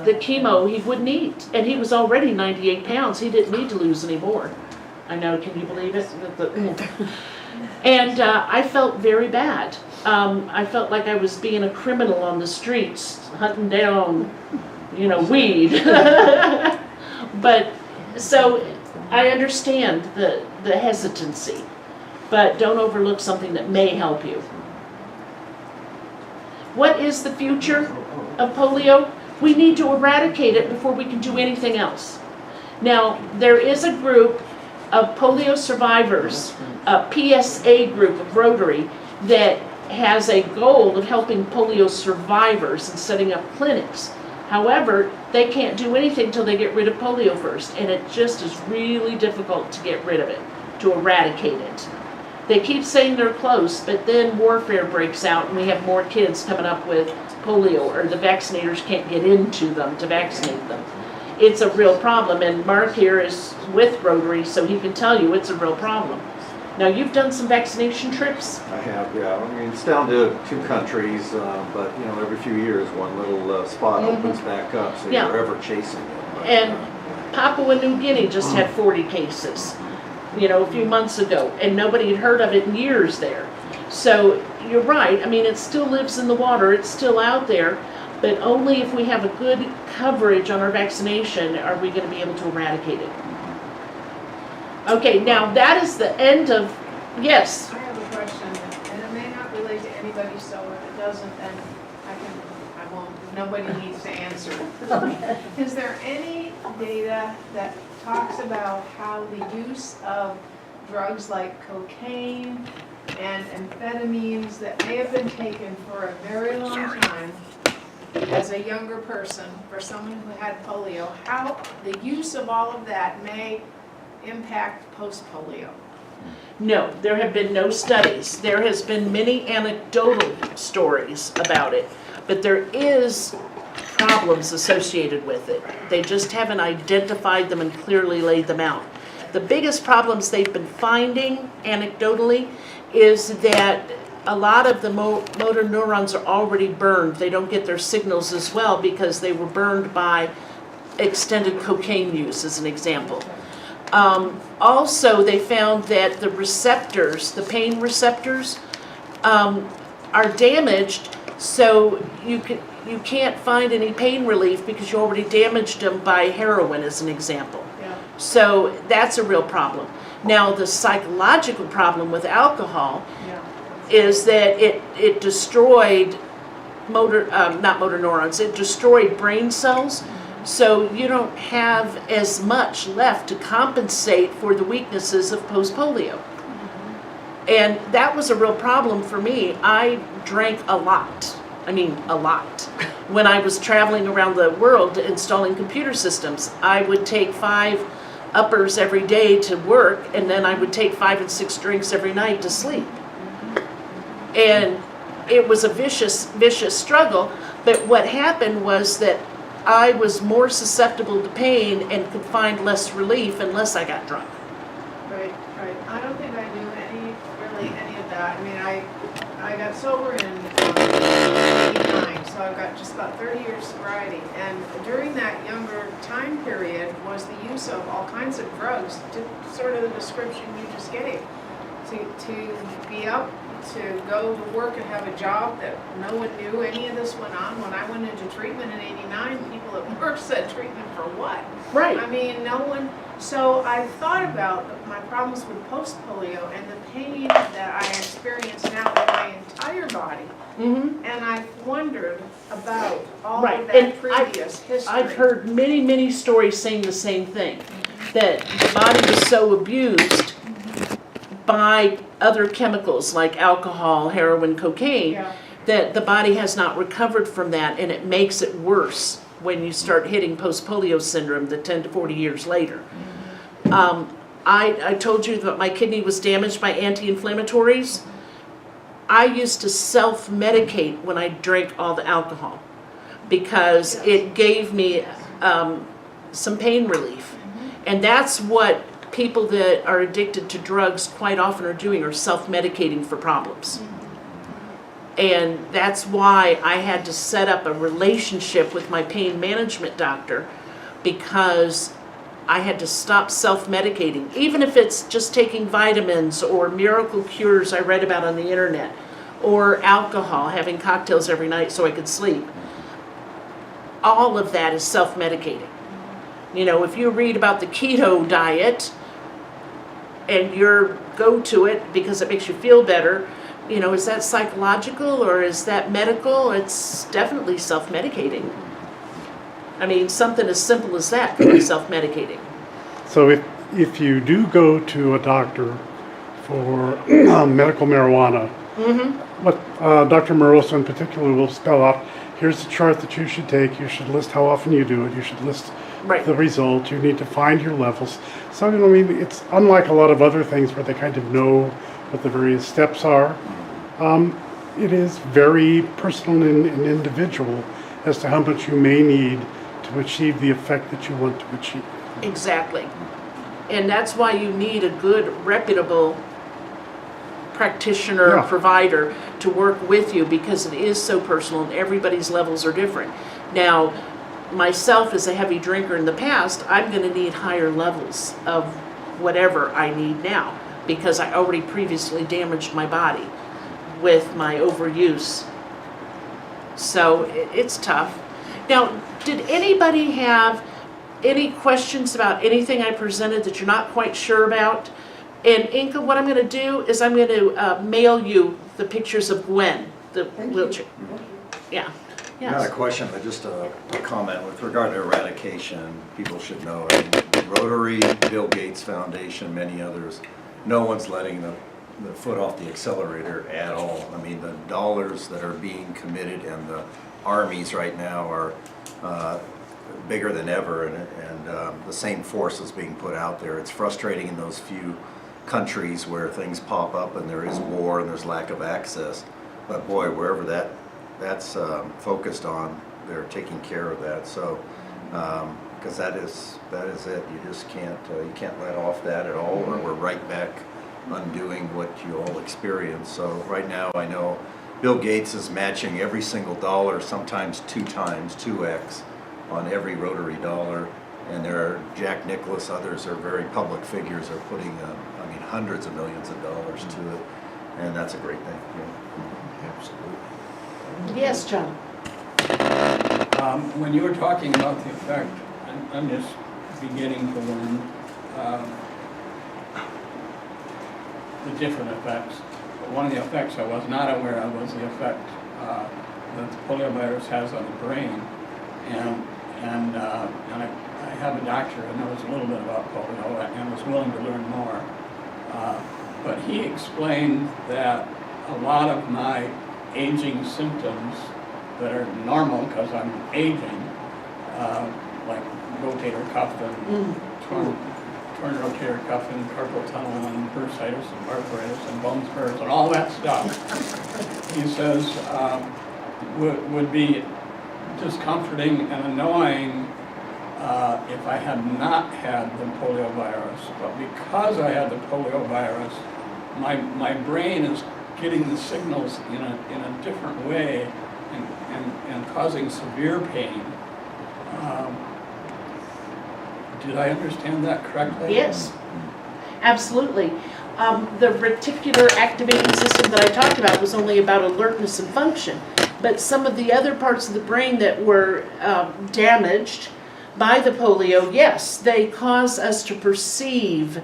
the chemo he wouldn't eat, and he was already 98 pounds. He didn't need to lose any more. I know, can you believe it? And I felt very bad. I felt like I was being a criminal on the streets, hunting down, weed. But, so, I understand the hesitancy, but don't overlook something that may help you. What is the future of polio? We need to eradicate it before we can do anything else. Now, there is a group of polio survivors, a PSA group of Rotary, that has a goal of helping polio survivors and setting up clinics. However, they can't do anything until they get rid of polio first, and it just is really difficult to get rid of it, to eradicate it. They keep saying they're close, but then warfare breaks out and we have more kids coming up with polio, or the vaccinators can't get into them to vaccinate them. It's a real problem, and Mark here is with Rotary, so he can tell you it's a real problem. Now, you've done some vaccination trips?
I have, yeah. I mean, it's down to 2 countries, but you know, every few years one little spot opens back up, so
Yeah.
you're ever chasing it. But,
And Papua New Guinea just had 40 cases, you know, a few months ago, and nobody had heard of it in years there. So you're right, I mean, it still lives in the water, it's still out there, but only if we have a good coverage on our vaccination are we going to be able to eradicate it. Okay, now that is the end of, yes,
I have a question, and it may not relate to anybody, so if it doesn't, then I won't, nobody needs to answer. Is there any data that talks about how the use of drugs like cocaine and amphetamines that may have been taken for a very long time as a younger person, for someone who had polio, how the use of all of that may impact post-polio?
no, there have been no studies. There has been many anecdotal stories about it, but there is problems associated with it. They just haven't identified them and clearly laid them out. The biggest problems they've been finding anecdotally is that a lot of the motor neurons are already burned. They don't get their signals as well because they were burned by extended cocaine use, as an example. Also, they found that the receptors, the pain receptors, are damaged, so you can't find any pain relief because you already damaged them by heroin, as an example.
Yeah.
So that's a real problem. Now, the psychological problem with alcohol is that it destroyed not motor neurons, it destroyed brain cells. So you don't have as much left to compensate for the weaknesses of post-polio. And that was a real problem for me. I drank a lot. I mean, a lot. When I was traveling around the world installing computer systems, I would take 5 uppers every day to work, and then I would take 5 and 6 drinks every night to sleep. And it was a vicious struggle. But what happened was that I was more susceptible to pain and could find less relief unless I got drunk.
Right. I don't think I knew any of that. I mean, I got sober in 89, so I've got just about 30 years sobriety. And during that younger time period was the use of all kinds of drugs, sort of the description you just gave. To be up, to go to work and have a job that no one knew any of this went on. When I went into treatment in 89, people at work said, treatment for what?
Right.
I mean, no one. So I thought about my problems with post-polio and the pain that I experience now in my entire body.
Mm-hmm.
And I've wondered about all
Right.
of that
And
previous history.
I've heard many stories saying the same thing, that the body was so abused by other chemicals like alcohol, heroin, cocaine, that the body has not recovered from that, and it makes it worse when you start hitting post-polio syndrome the 10 to 40 years later. I told you that my kidney was damaged by anti-inflammatories. I used to self-medicate when I drank all the alcohol because it gave me some pain relief. And that's what people that are addicted to drugs quite often are doing, are self-medicating for problems. And that's why I had to set up a relationship with my pain management doctor, because I had to stop self-medicating, even if it's just taking vitamins or miracle cures I read about on the internet, or alcohol, having cocktails every night so I could sleep. All of that is self-medicating. You know, if you read about the keto diet and you go to it because it makes you feel better, You know, is that psychological or is that medical? It's definitely self-medicating. I mean, something as simple as that could be self-medicating.
So if you do go to a doctor for medical marijuana, what Dr. Moroso in particular will spell out, here's the chart that you should take, you should list how often you do it, you should list
Right.
the result, you need to find your levels. So, you know, I mean, it's unlike a lot of other things where they kind of know what the various steps are. It is very personal and individual as to how much you may need to achieve the effect that you want to achieve.
Exactly. And that's why you need a good, reputable practitioner,
Yeah.
provider to work with you, because it is so personal and everybody's levels are different. Now, myself as a heavy drinker in the past, I'm going to need higher levels of whatever I need now, because I already previously damaged my body with my overuse. So it's tough. Now, did anybody have any questions about anything I presented that you're not quite sure about? And Inka, what I'm going to do is I'm going to mail you the pictures of Gwen, the wheelchair. Yeah.
Not a
Yes.
question, but just a comment with regard to eradication. People should know, I mean, Rotary, Bill Gates Foundation, many others, no one's letting the foot off the accelerator at all. I mean, the dollars that are being committed and the armies right now are bigger than ever, and the same force is being put out there. It's frustrating in those few countries where things pop up and there is war and there's lack of access. But boy, wherever that's focused on, they're taking care of that. So, because that is it. You just can't you can't let off that at all, or we're right back undoing what you all experience. So right now, I know Bill Gates is matching every single dollar, sometimes 2x on every Rotary dollar. And there are Jack Nicklaus, others are very public figures, are putting I mean, hundreds of millions of dollars to it, and that's a great thing. Yeah.
Absolutely.
Yes, John.
When you were talking about the effect, I'm just beginning to learn the different effects. But one of the effects I was not aware of was the effect that the polio virus has on the brain. And I have a doctor who knows a little bit about polio and was willing to learn more. But he explained that a lot of my aging symptoms that are normal because I'm aging, like rotator cuff and torn rotator cuff and carpal tunnel and bursitis and arthritis and bone spurs and all that stuff, he says would be discomforting and annoying if I had not had the polio virus. But because I had the polio virus, my brain is getting the signals in a different way and causing severe pain. Did I understand that correctly?
Yes, absolutely. The reticular activating system that I talked about was only about alertness and function, but some of the other parts of the brain that were damaged by the polio, yes, they cause us to perceive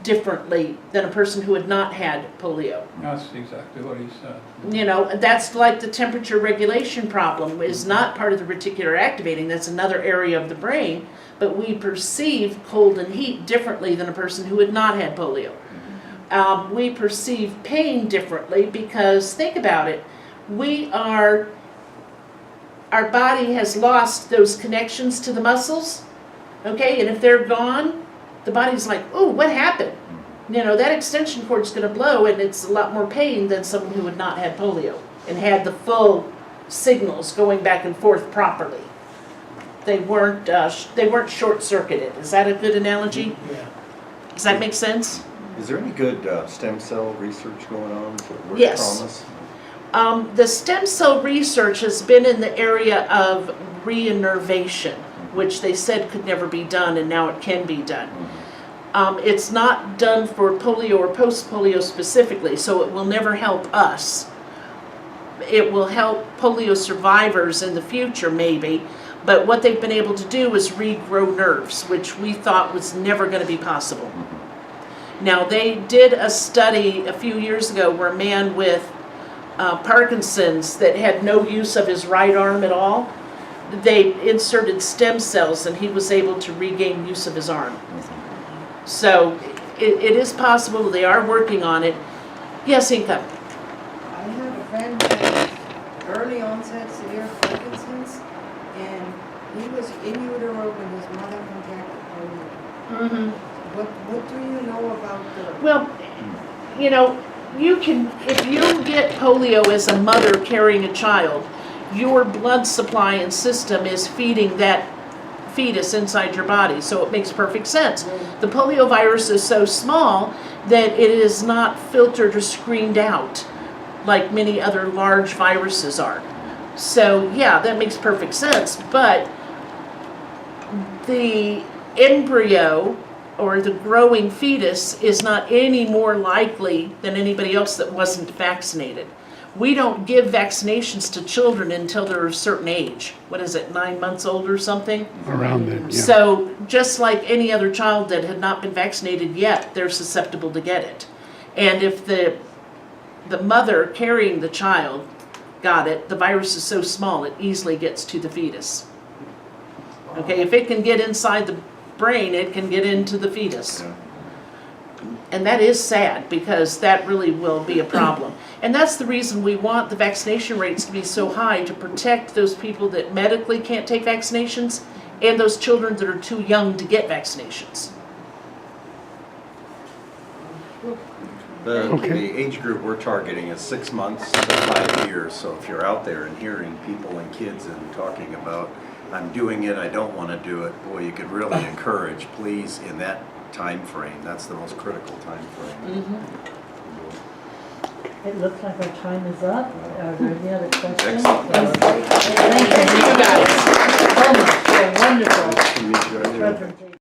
differently than a person who had not had polio.
That's exactly what he said.
You know, that's like the temperature regulation problem is not part of the reticular activating, that's another area of the brain, but we perceive cold and heat differently than a person who had not had polio. We perceive pain differently because, think about it, our body has lost those connections to the muscles, okay, and if they're gone, the body's like, oh, what happened? You know, that extension cord's going to blow, and it's a lot more pain than someone who had not had polio and had the full signals going back and forth properly. They weren't short-circuited. Is that a good analogy?
Yeah.
Does that make sense?
Is there any good stem cell research going on with
Yes.
promise?
The stem cell research has been in the area of reinnervation, which they said could never be done, and now it can be done. It's not done for polio or post-polio specifically, so it will never help us. It will help polio survivors in the future, maybe, but what they've been able to do is regrow nerves, which we thought was never going to be possible. Now, they did a study a few years ago where a man with Parkinson's that had no use of his right arm at all, they inserted stem cells and he was able to regain use of his arm. So it is possible, they are working on it. Yes, Inka?
I have a friend who had early onset severe Parkinson's, and he was in utero when his mother contracted polio.
Mm-hmm.
What do you know about the?
Well, you know, you can, if you get polio as a mother carrying a child, your blood supply and system is feeding that fetus inside your body, so it makes perfect sense. The polio virus is so small that it is not filtered or screened out like many other large viruses are. So yeah, that makes perfect sense, but the embryo or the growing fetus is not any more likely than anybody else that wasn't vaccinated. We don't give vaccinations to children until they're a certain age. What is it, 9 months old or something?
Around then, yeah.
So just like any other child that had not been vaccinated yet, they're susceptible to get it. And if the mother carrying the child got it, the virus is so small it easily gets to the fetus. Okay, if it can get inside the brain, it can get into the fetus. And that is sad, because that really will be a problem. And that's the reason we want the vaccination rates to be so high, to protect those people that medically can't take vaccinations and those children that are too young to get vaccinations.
The age group we're targeting is 6 months to 5 years, so if you're out there and hearing people and kids and talking about, I'm doing it, I don't want to do it, boy, you could really encourage, please, in that time frame. That's the most critical time frame.
It looks like our time is up. Are there any other questions?
Excellent.
Thank you.
You guys.
So much for a wonderful
Nice to meet you.
presentation.